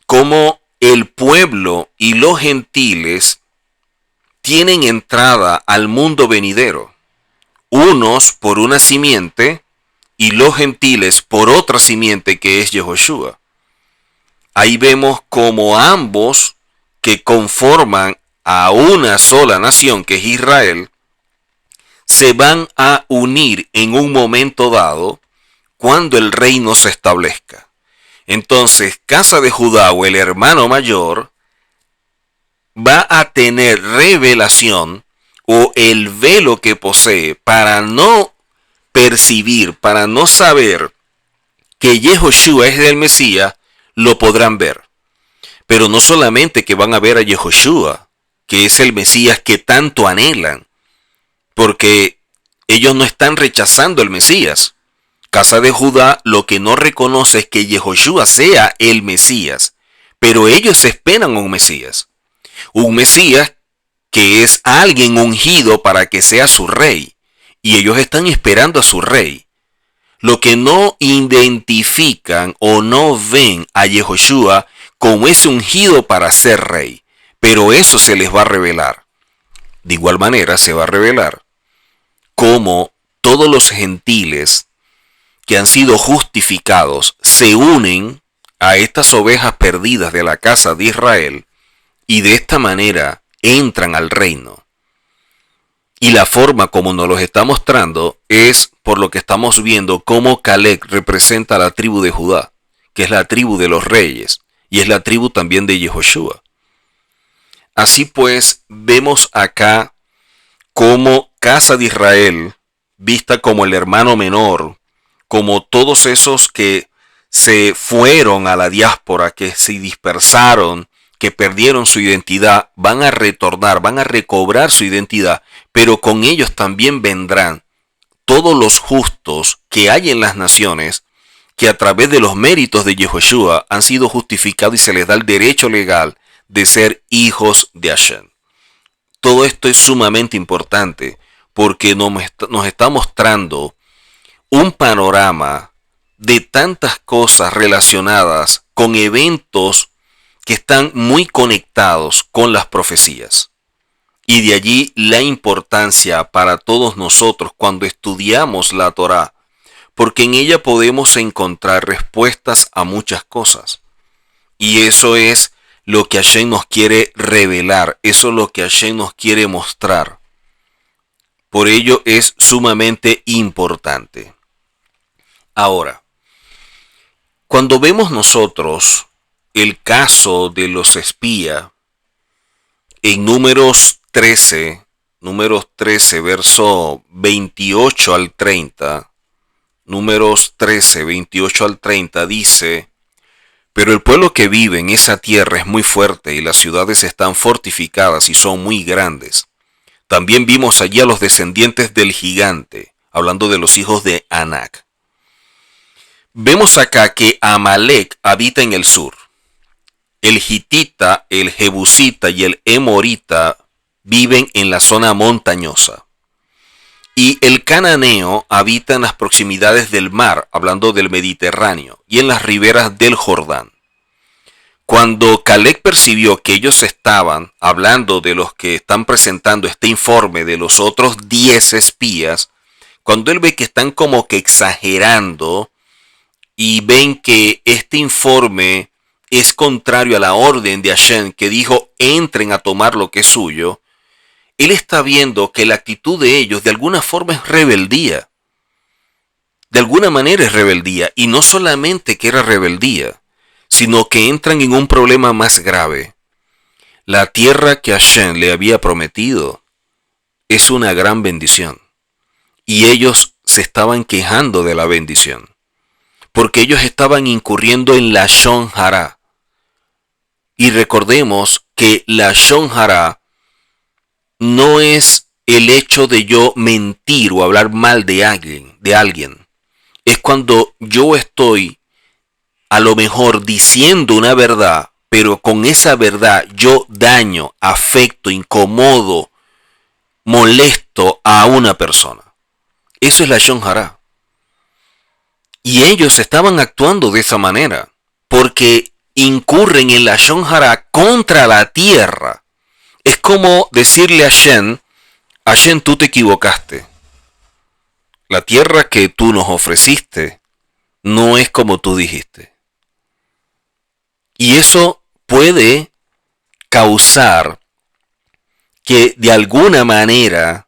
cómo el pueblo y los gentiles tienen entrada al mundo venidero, unos por una simiente y los gentiles por otra simiente que es Yehoshua. Ahí vemos como ambos, que conforman a una sola nación que es Israel, se van a unir en un momento dado cuando el reino se establezca. Entonces, casa de Judá o el hermano mayor va a tener revelación o el velo que posee para no percibir, para no saber que Yehoshua es el Mesías, lo podrán ver. Pero no solamente que van a ver a Yehoshua, que es el Mesías que tanto anhelan, porque ellos no están rechazando el Mesías. Casa de Judá lo que no reconoce es que Yehoshua sea el Mesías, pero ellos esperan un Mesías que es alguien ungido para que sea su rey, y ellos están esperando a su rey. Lo que no identifican o no ven a Yehoshua como ese ungido para ser rey, pero eso se les va a revelar. De igual manera se va a revelar cómo todos los gentiles que han sido justificados se unen a estas ovejas perdidas de la casa de Israel y de esta manera entran al reino. Y la forma como nos los está mostrando es por lo que estamos viendo cómo Caleb representa a la tribu de Judá, que es la tribu de los reyes, y es la tribu también de Yehoshua. Así pues, vemos acá cómo casa de Israel, vista como el hermano menor, como todos esos que se fueron a la diáspora, que se dispersaron, que perdieron su identidad, van a retornar, van a recobrar su identidad, pero con ellos también vendrán todos los justos que hay en las naciones, que a través de los méritos de Yehoshua han sido justificados y se les da el derecho legal de ser hijos de Hashem. Todo esto es sumamente importante porque nos está mostrando un panorama de tantas cosas relacionadas con eventos que están muy conectados con las profecías. Y de allí la importancia para todos nosotros cuando estudiamos la Torá, porque en ella podemos encontrar respuestas a muchas cosas. Y eso es lo que Hashem nos quiere revelar, eso es lo que Hashem nos quiere mostrar. Por ello es sumamente importante. Ahora, cuando vemos nosotros el caso de los espías, en Números 13, verso 28 al 30, Números 13, 28 al 30 dice: pero el pueblo que vive en esa tierra es muy fuerte y las ciudades están fortificadas y son muy grandes. También vimos allí a los descendientes del gigante, hablando de los hijos de Anac. Vemos acá que Amalek habita en el sur. El hitita, el jebusita y el emorita viven en la zona montañosa. Y el cananeo habita en las proximidades del mar, hablando del Mediterráneo, y en las riberas del Jordán. Cuando Caleb percibió que ellos estaban hablando de los que están presentando este informe de los otros 10 espías, cuando él ve que están como que exagerando y ven que este informe es contrario a la orden de Hashem que dijo entren a tomar lo que es suyo, él está viendo que la actitud de ellos de alguna forma es rebeldía. De alguna manera es rebeldía. Y no solamente que era rebeldía, sino que entran en un problema más grave. La tierra que Hashem le había prometido es una gran bendición. Y ellos se estaban quejando de la bendición. Porque ellos estaban incurriendo en la Lashon Hara. Y recordemos que la Lashon Hara no es el hecho de yo mentir o hablar mal de alguien. Es cuando yo estoy a lo mejor diciendo una verdad, pero con esa verdad yo daño, afecto, incomodo, molesto a una persona. Eso es la Lashon Hara. Y ellos estaban actuando de esa manera, porque incurren en la Lashon Hara contra la tierra. Es como decirle a Hashem, tú te equivocaste. La tierra que tú nos ofreciste no es como tú dijiste. Y eso puede causar que de alguna manera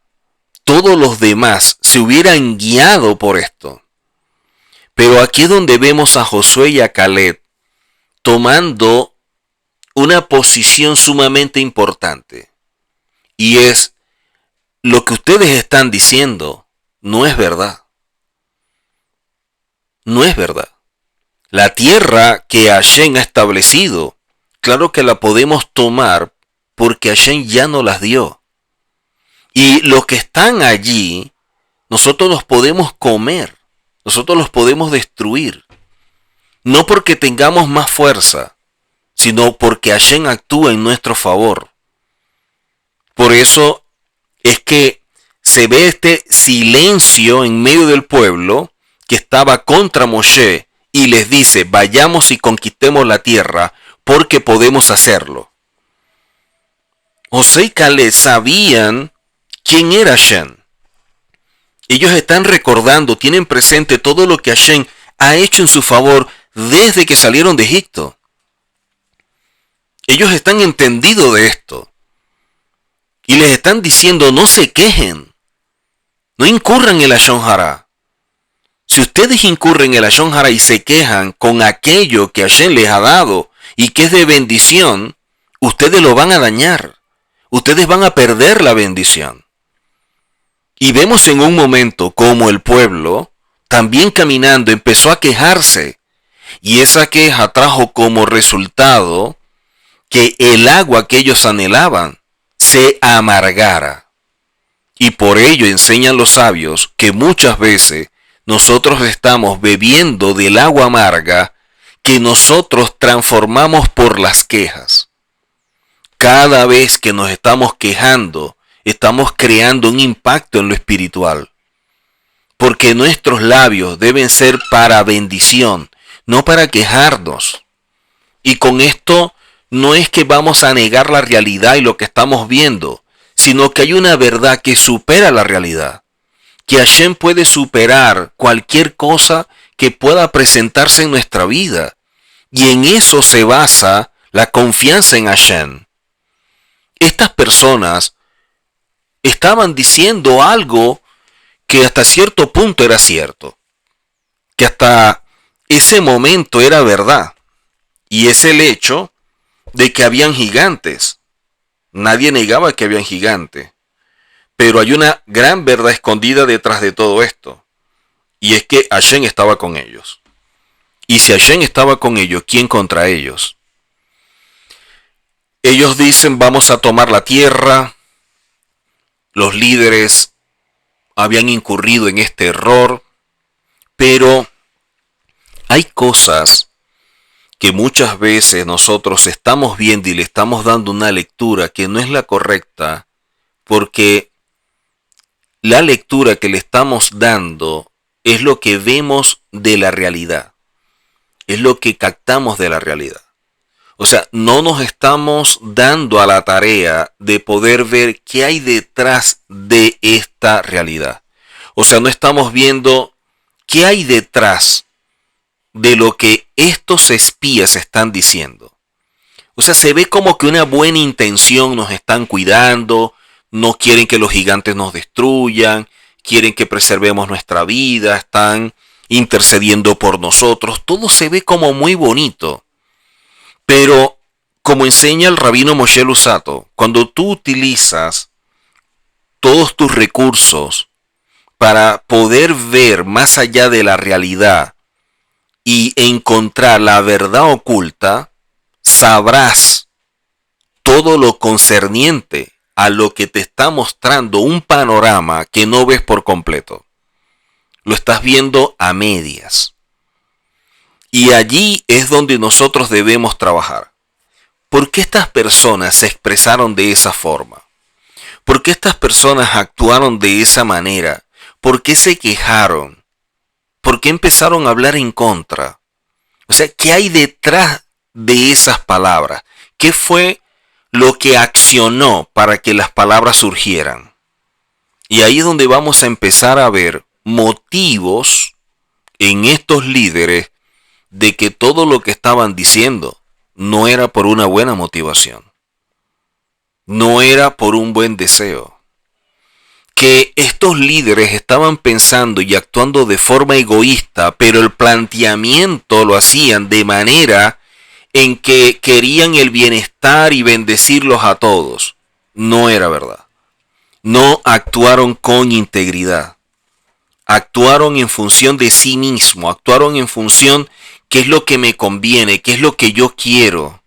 todos los demás se hubieran guiado por esto. Pero aquí es donde vemos a Josué y a Caleb tomando una posición sumamente importante. Y es, lo que ustedes están diciendo no es verdad. No es verdad. La tierra que Hashem ha establecido, claro que la podemos tomar porque Hashem ya nos las dio. Y los que están allí, nosotros los podemos comer, nosotros los podemos destruir. No porque tengamos más fuerza, sino porque Hashem actúa en nuestro favor. Por eso es que se ve este silencio en medio del pueblo que estaba contra Moshe y les dice, vayamos y conquistemos la tierra porque podemos hacerlo. Josué y Caleb sabían quién era Hashem. Ellos están recordando, tienen presente todo lo que Hashem ha hecho en su favor desde que salieron de Egipto. Ellos están entendidos de esto. Y les están diciendo, no se quejen. No incurran en el Lashon Hara. Si ustedes incurren en el Lashon Hara y se quejan con aquello que Hashem les ha dado y que es de bendición, ustedes lo van a dañar. Ustedes van a perder la bendición. Y vemos en un momento como el pueblo, también caminando, empezó a quejarse. Y esa queja trajo como resultado que el agua que ellos anhelaban se amargara. Y por ello enseñan los sabios que muchas veces nosotros estamos bebiendo del agua amarga que nosotros transformamos por las quejas. Cada vez que nos estamos quejando, estamos creando un impacto en lo espiritual. Porque nuestros labios deben ser para bendición, no para quejarnos. Y con esto no es que vamos a negar la realidad y lo que estamos viendo, sino que hay una verdad que supera la realidad. Que Hashem puede superar cualquier cosa que pueda presentarse en nuestra vida. Y en eso se basa la confianza en Hashem. Estas personas estaban diciendo algo que hasta cierto punto era cierto. Que hasta ese momento era verdad. Y es el hecho de que habían gigantes. Nadie negaba que habían gigantes. Pero hay una gran verdad escondida detrás de todo esto. Y es que Hashem estaba con ellos. Y si Hashem estaba con ellos, ¿quién contra ellos? Ellos dicen, vamos a tomar la tierra. Los líderes habían incurrido en este error. Pero hay cosas que muchas veces nosotros estamos viendo y le estamos dando una lectura que no es la correcta, porque la lectura que le estamos dando es lo que vemos de la realidad, es lo que captamos de la realidad. O sea, no nos estamos dando a la tarea de poder ver qué hay detrás de esta realidad. O sea, no estamos viendo qué hay detrás de lo que estos espías están diciendo. O sea, se ve como que una buena intención, nos están cuidando, no quieren que los gigantes nos destruyan, quieren que preservemos nuestra vida, están intercediendo por nosotros. Todo se ve como muy bonito. Pero, como enseña el rabino Moshe Luzzatto, cuando tú utilizas todos tus recursos para poder ver más allá de la realidad y encontrar la verdad oculta, sabrás todo lo concerniente a lo que te está mostrando un panorama que no ves por completo. Lo estás viendo a medias. Y allí es donde nosotros debemos trabajar. ¿Por qué estas personas se expresaron de esa forma? ¿Por qué estas personas actuaron de esa manera? ¿Por qué se quejaron? ¿Por qué empezaron a hablar en contra? O sea, ¿qué hay detrás de esas palabras? ¿Qué fue lo que accionó para que las palabras surgieran? Y ahí es donde vamos a empezar a ver motivos en estos líderes de que todo lo que estaban diciendo no era por una buena motivación. No era por un buen deseo. Que estos líderes estaban pensando y actuando de forma egoísta, pero el planteamiento lo hacían de manera en que querían el bienestar y bendecirlos a todos. No era verdad. No actuaron con integridad. Actuaron en función de sí mismo, actuaron en función qué es lo que me conviene, qué es lo que yo quiero.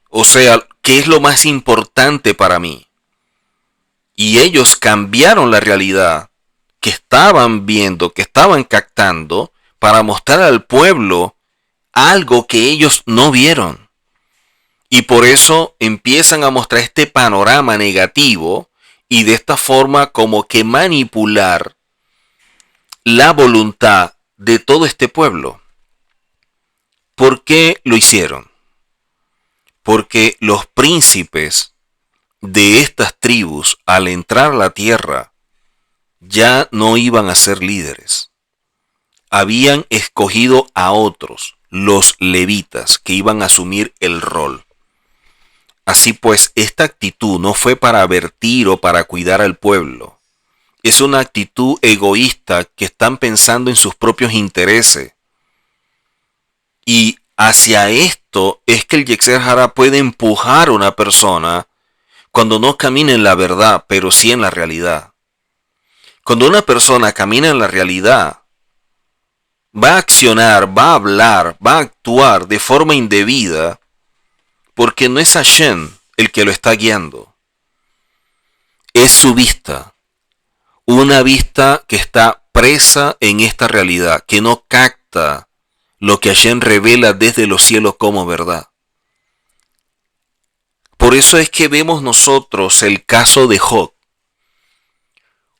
O sea, qué es lo más importante para mí. Y ellos cambiaron la realidad que estaban viendo, que estaban captando, para mostrar al pueblo algo que ellos no vieron. Y por eso empiezan a mostrar este panorama negativo y de esta forma como que manipular la voluntad de todo este pueblo. ¿Por qué lo hicieron? Porque los príncipes de estas tribus, al entrar a la tierra, ya no iban a ser líderes. Habían escogido a otros, los levitas, que iban a asumir el rol. Así pues, esta actitud no fue para avertir o para cuidar al pueblo. Es una actitud egoísta que están pensando en sus propios intereses. Y hacia esto es que el Yetzer Hará puede empujar a una persona cuando no camina en la verdad, pero sí en la realidad. Cuando una persona camina en la realidad, va a accionar, va a hablar, va a actuar de forma indebida, porque no es Hashem el que lo está guiando. Es su vista. Una vista que está presa en esta realidad, que no capta lo que Hashem revela desde los cielos como verdad. Por eso es que vemos nosotros el caso de Job.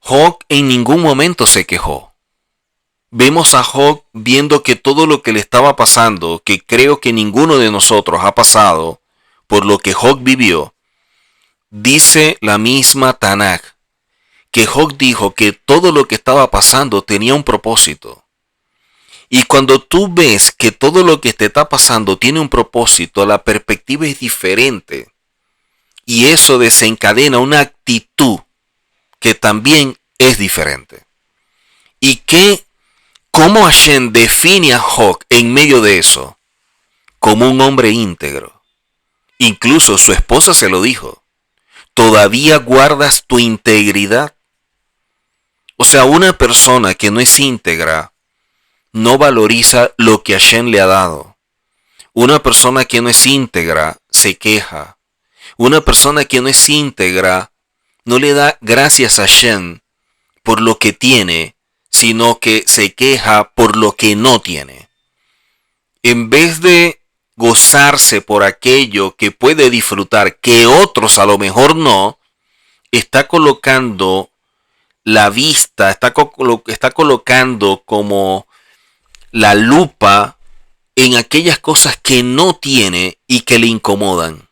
Job en ningún momento se quejó. Vemos a Job viendo que todo lo que le estaba pasando, que creo que ninguno de nosotros ha pasado, por lo que Job vivió, dice la misma Tanaj, que Job dijo que todo lo que estaba pasando tenía un propósito. Y cuando tú ves que todo lo que te está pasando tiene un propósito, la perspectiva es diferente. Y eso desencadena una actitud que también es diferente. ¿Y cómo Hashem define a Job en medio de eso? Como un hombre íntegro. Incluso su esposa se lo dijo. ¿Todavía guardas tu integridad? O sea, una persona que no es íntegra no valoriza lo que Hashem le ha dado. Una persona que no es íntegra se queja. Una persona que no es íntegra no le da gracias a Hashem por lo que tiene, sino que se queja por lo que no tiene. En vez de gozarse por aquello que puede disfrutar, que otros a lo mejor no, está colocando la vista, está colocando como la lupa en aquellas cosas que no tiene y que le incomodan.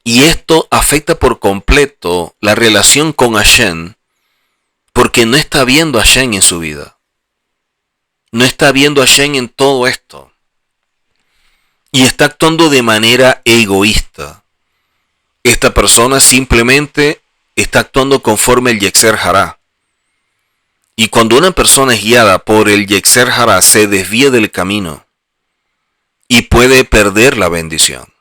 Y esto afecta por completo la relación con Hashem, porque no está viendo a Hashem en su vida. No está viendo a Hashem en todo esto. Y está actuando de manera egoísta. Esta persona simplemente está actuando conforme el Yetzer Hará. Y cuando una persona es guiada por el Yetzer Hará, se desvía del camino y puede perder la bendición.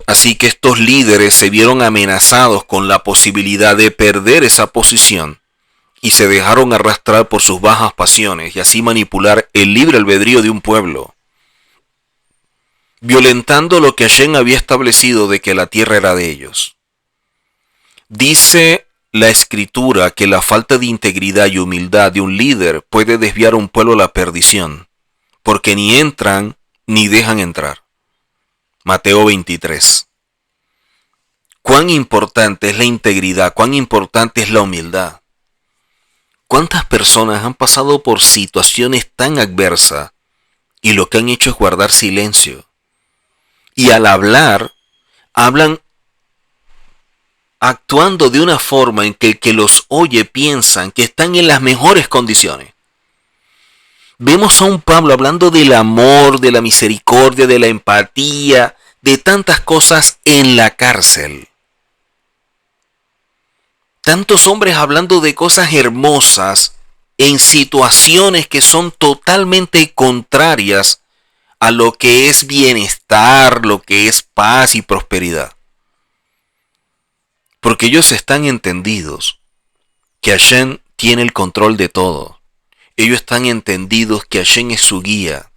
Así que estos líderes se vieron amenazados con la posibilidad de perder esa posición y se dejaron arrastrar por sus bajas pasiones y así manipular el libre albedrío de un pueblo, violentando lo que Hashem había establecido de que la tierra era de ellos. Dice la Escritura que la falta de integridad y humildad de un líder puede desviar a un pueblo a la perdición, porque ni entran ni dejan entrar. Mateo 23. Cuán importante es la integridad, cuán importante es la humildad. ¿Cuántas personas han pasado por situaciones tan adversas y lo que han hecho es guardar silencio? Y al hablar, hablan actuando de una forma en que el que los oye piensan que están en las mejores condiciones. Vemos a un Pablo hablando del amor, de la misericordia, de la empatía, de tantas cosas en la cárcel. Tantos hombres hablando de cosas hermosas en situaciones que son totalmente contrarias a lo que es bienestar, lo que es paz y prosperidad. Porque ellos están entendidos que Hashem tiene el control de todo. Ellos están entendidos que Hashem es su guía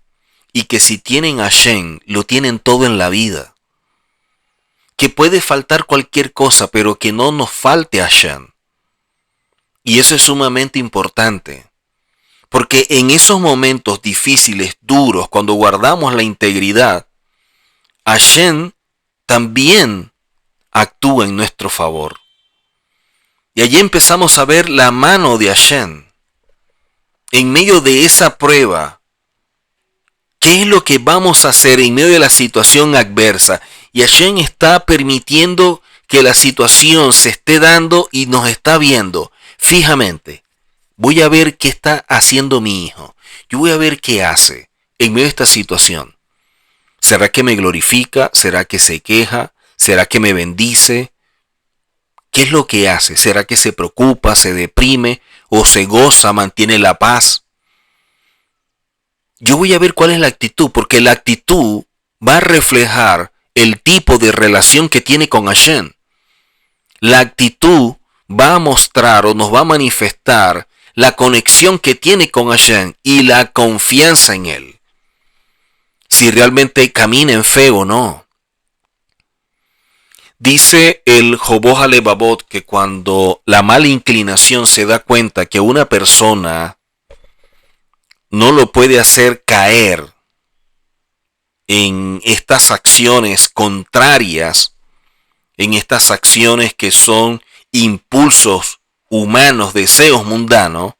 y que si tienen a Hashem, lo tienen todo en la vida. Que puede faltar cualquier cosa, pero que no nos falte a Hashem. Y eso es sumamente importante. Porque en esos momentos difíciles, duros, cuando guardamos la integridad, Hashem también actúa en nuestro favor. Y allí empezamos a ver la mano de Hashem. En medio de esa prueba, ¿qué es lo que vamos a hacer en medio de la situación adversa? Y Hashem está permitiendo que la situación se esté dando y nos está viendo fijamente. Voy a ver qué está haciendo mi hijo. Yo voy a ver qué hace en medio de esta situación. ¿Será que me glorifica? ¿Será que se queja? ¿Será que me bendice? ¿Qué es lo que hace? ¿Será que se preocupa, se deprime o se goza, mantiene la paz? Yo voy a ver cuál es la actitud, porque la actitud va a reflejar el tipo de relación que tiene con Hashem. La actitud va a mostrar o nos va a manifestar la conexión que tiene con Hashem y la confianza en Él. Si realmente camina en fe o no. Dice el Joboh Halevavot que cuando la mala inclinación se da cuenta que una persona no lo puede hacer caer en estas acciones contrarias, en estas acciones que son impulsos humanos, deseos mundanos,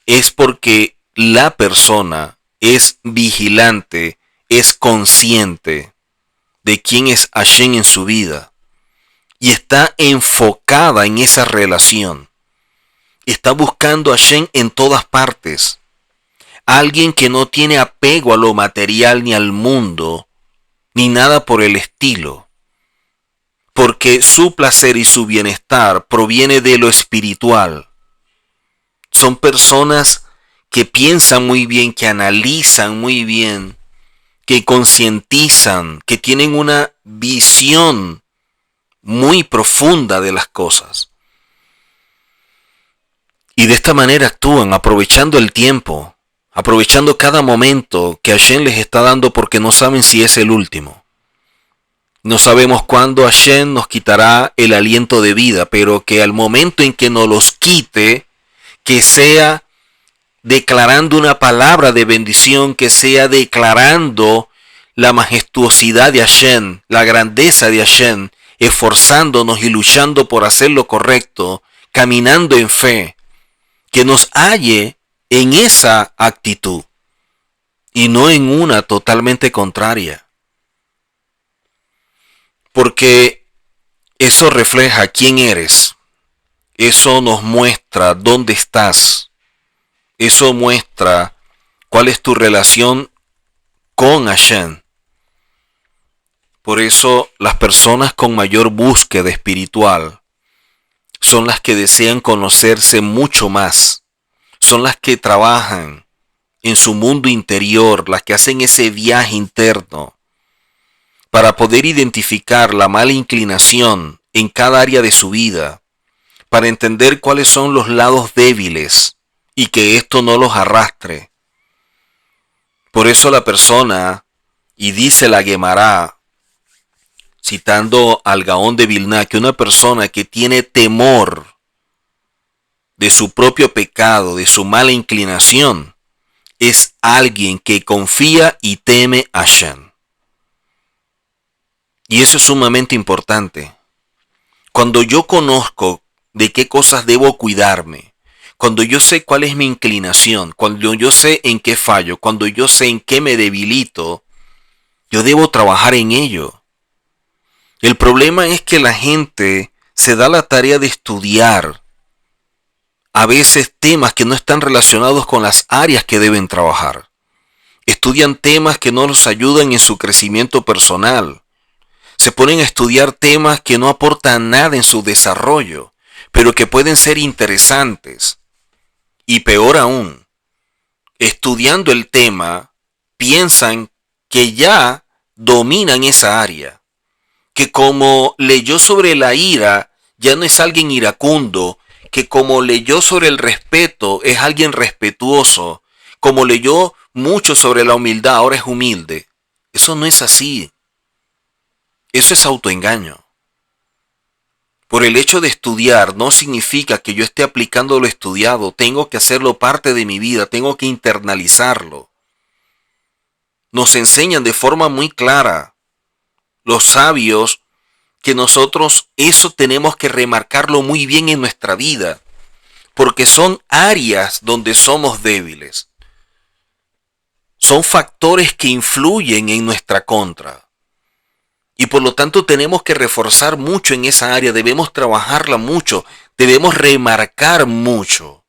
es porque la persona es vigilante, es consciente de quién es Hashem en su vida y está enfocada en esa relación. Está buscando a Hashem en todas partes. Alguien que no tiene apego a lo material ni al mundo, ni nada por el estilo. Porque su placer y su bienestar proviene de lo espiritual. Son personas que piensan muy bien, que analizan muy bien, que concientizan, que tienen una visión muy profunda de las cosas. Y de esta manera actúan, aprovechando el tiempo, aprovechando cada momento que Hashem les está dando porque no saben si es el último. No sabemos cuándo Hashem nos quitará el aliento de vida, pero que al momento en que nos los quite, que sea declarando una palabra de bendición, que sea declarando la majestuosidad de Hashem, la grandeza de Hashem, esforzándonos y luchando por hacer lo correcto, caminando en fe, que nos halle en esa actitud y no en una totalmente contraria. Porque eso refleja quién eres, eso nos muestra dónde estás, eso muestra cuál es tu relación con Hashem. Por eso las personas con mayor búsqueda espiritual son las que desean conocerse mucho más, son las que trabajan en su mundo interior, las que hacen ese viaje interno para poder identificar la mala inclinación en cada área de su vida, para entender cuáles son los lados débiles y que esto no los arrastre. Por eso la persona, y dice la Guemará, citando al Gaón de Vilna, que una persona que tiene temor de su propio pecado, de su mala inclinación, es alguien que confía y teme a Hashem. Y eso es sumamente importante. Cuando yo conozco de qué cosas debo cuidarme, cuando yo sé cuál es mi inclinación, cuando yo sé en qué fallo, cuando yo sé en qué me debilito, yo debo trabajar en ello. El problema es que la gente se da la tarea de estudiar a veces temas que no están relacionados con las áreas que deben trabajar. Estudian temas que no los ayudan en su crecimiento personal. Se ponen a estudiar temas que no aportan nada en su desarrollo, pero que pueden ser interesantes. Y peor aún, estudiando el tema, piensan que ya dominan esa área, que como leyó sobre la ira, ya no es alguien iracundo, que como leyó sobre el respeto, es alguien respetuoso, como leyó mucho sobre la humildad, ahora es humilde. Eso no es así. Eso es autoengaño. Por el hecho de estudiar no significa que yo esté aplicando lo estudiado. Tengo que hacerlo parte de mi vida, tengo que internalizarlo. Nos enseñan de forma muy clara los sabios que nosotros eso tenemos que remarcarlo muy bien en nuestra vida, porque son áreas donde somos débiles. Son factores que influyen en nuestra contra. Y por lo tanto tenemos que reforzar mucho en esa área, debemos trabajarla mucho, debemos remarcar mucho.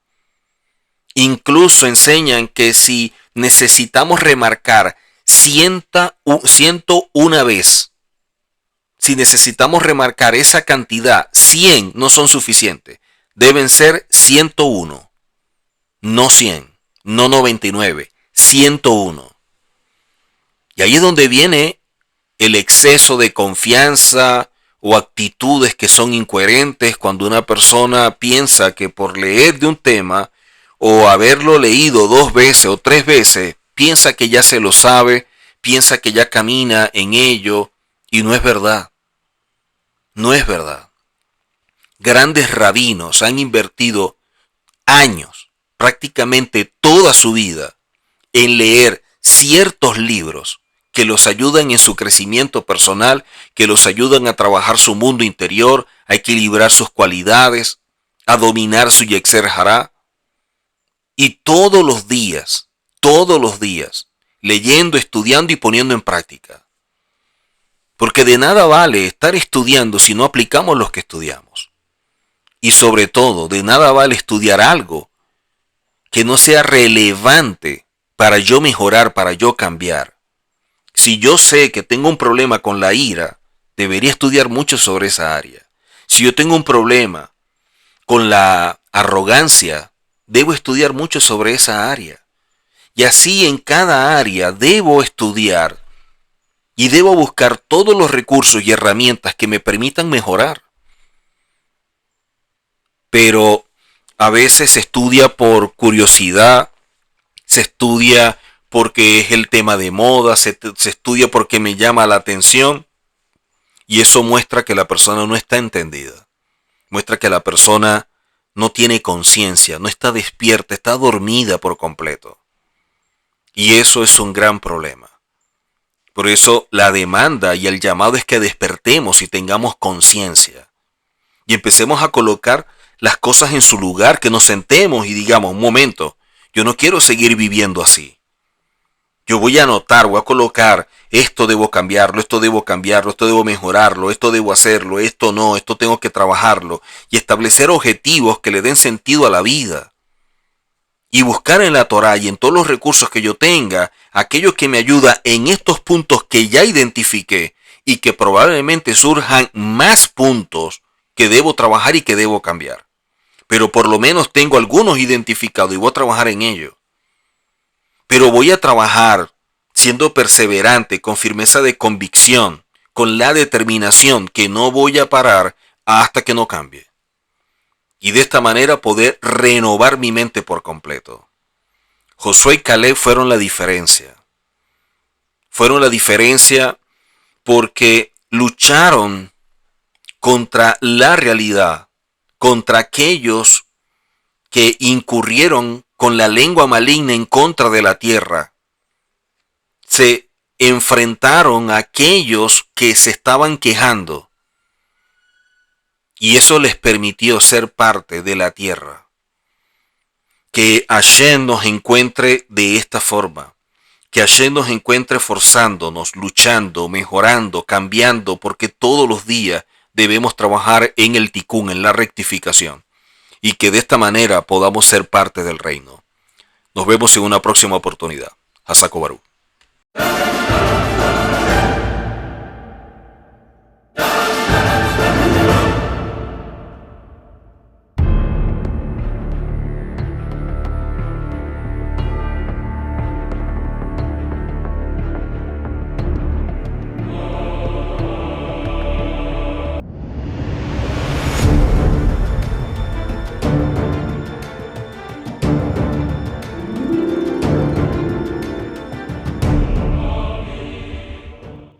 Incluso enseñan que si necesitamos remarcar 101 vez, si necesitamos remarcar esa cantidad, 100 no son suficientes, deben ser 101, no 100, no 99, 101. Y ahí es donde viene el exceso de confianza o actitudes que son incoherentes cuando una persona piensa que por leer de un tema o haberlo leído 2 veces o 3 veces, piensa que ya se lo sabe, piensa que ya camina en ello, y no es verdad. No es verdad. Grandes rabinos han invertido años, prácticamente toda su vida, en leer ciertos libros que los ayudan en su crecimiento personal, que los ayudan a trabajar su mundo interior, a equilibrar sus cualidades, a dominar su Yetzer Hará. Y todos los días, leyendo, estudiando y poniendo en práctica. Porque de nada vale estar estudiando si no aplicamos lo que estudiamos. Y sobre todo, de nada vale estudiar algo que no sea relevante para yo mejorar, para yo cambiar. Si yo sé que tengo un problema con la ira, debería estudiar mucho sobre esa área. Si yo tengo un problema con la arrogancia, debo estudiar mucho sobre esa área. Y así en cada área debo estudiar y debo buscar todos los recursos y herramientas que me permitan mejorar. Pero a veces se estudia por curiosidad, se estudia porque es el tema de moda, se estudia porque me llama la atención, y eso muestra que la persona no está entendida, muestra que la persona no tiene conciencia, no está despierta, está dormida por completo. Y eso es un gran problema. Por eso la demanda y el llamado es que despertemos y tengamos conciencia. Y empecemos a colocar las cosas en su lugar, que nos sentemos y digamos, un momento, yo no quiero seguir viviendo así. Yo voy a anotar, voy a colocar, esto debo cambiarlo, esto debo mejorarlo, esto debo hacerlo, esto no, esto tengo que trabajarlo. Y establecer objetivos que le den sentido a la vida. Y buscar en la Torá y en todos los recursos que yo tenga, aquello que me ayuda en estos puntos que ya identifiqué y que probablemente surjan más puntos que debo trabajar y que debo cambiar. Pero por lo menos tengo algunos identificados y voy a trabajar en ello. Pero voy a trabajar siendo perseverante, con firmeza de convicción, con la determinación que no voy a parar hasta que no cambie. Y de esta manera poder renovar mi mente por completo. Josué y Caleb fueron la diferencia. Fueron la diferencia porque lucharon contra la realidad, contra aquellos que incurrieron con la lengua maligna en contra de la tierra. Se enfrentaron a aquellos que se estaban quejando. Y eso les permitió ser parte de la tierra. Que Hashem nos encuentre de esta forma. Que Hashem nos encuentre forzándonos, luchando, mejorando, cambiando, porque todos los días debemos trabajar en el tikún, en la rectificación. Y que de esta manera podamos ser parte del reino. Nos vemos en una próxima oportunidad. Hasako Baruch.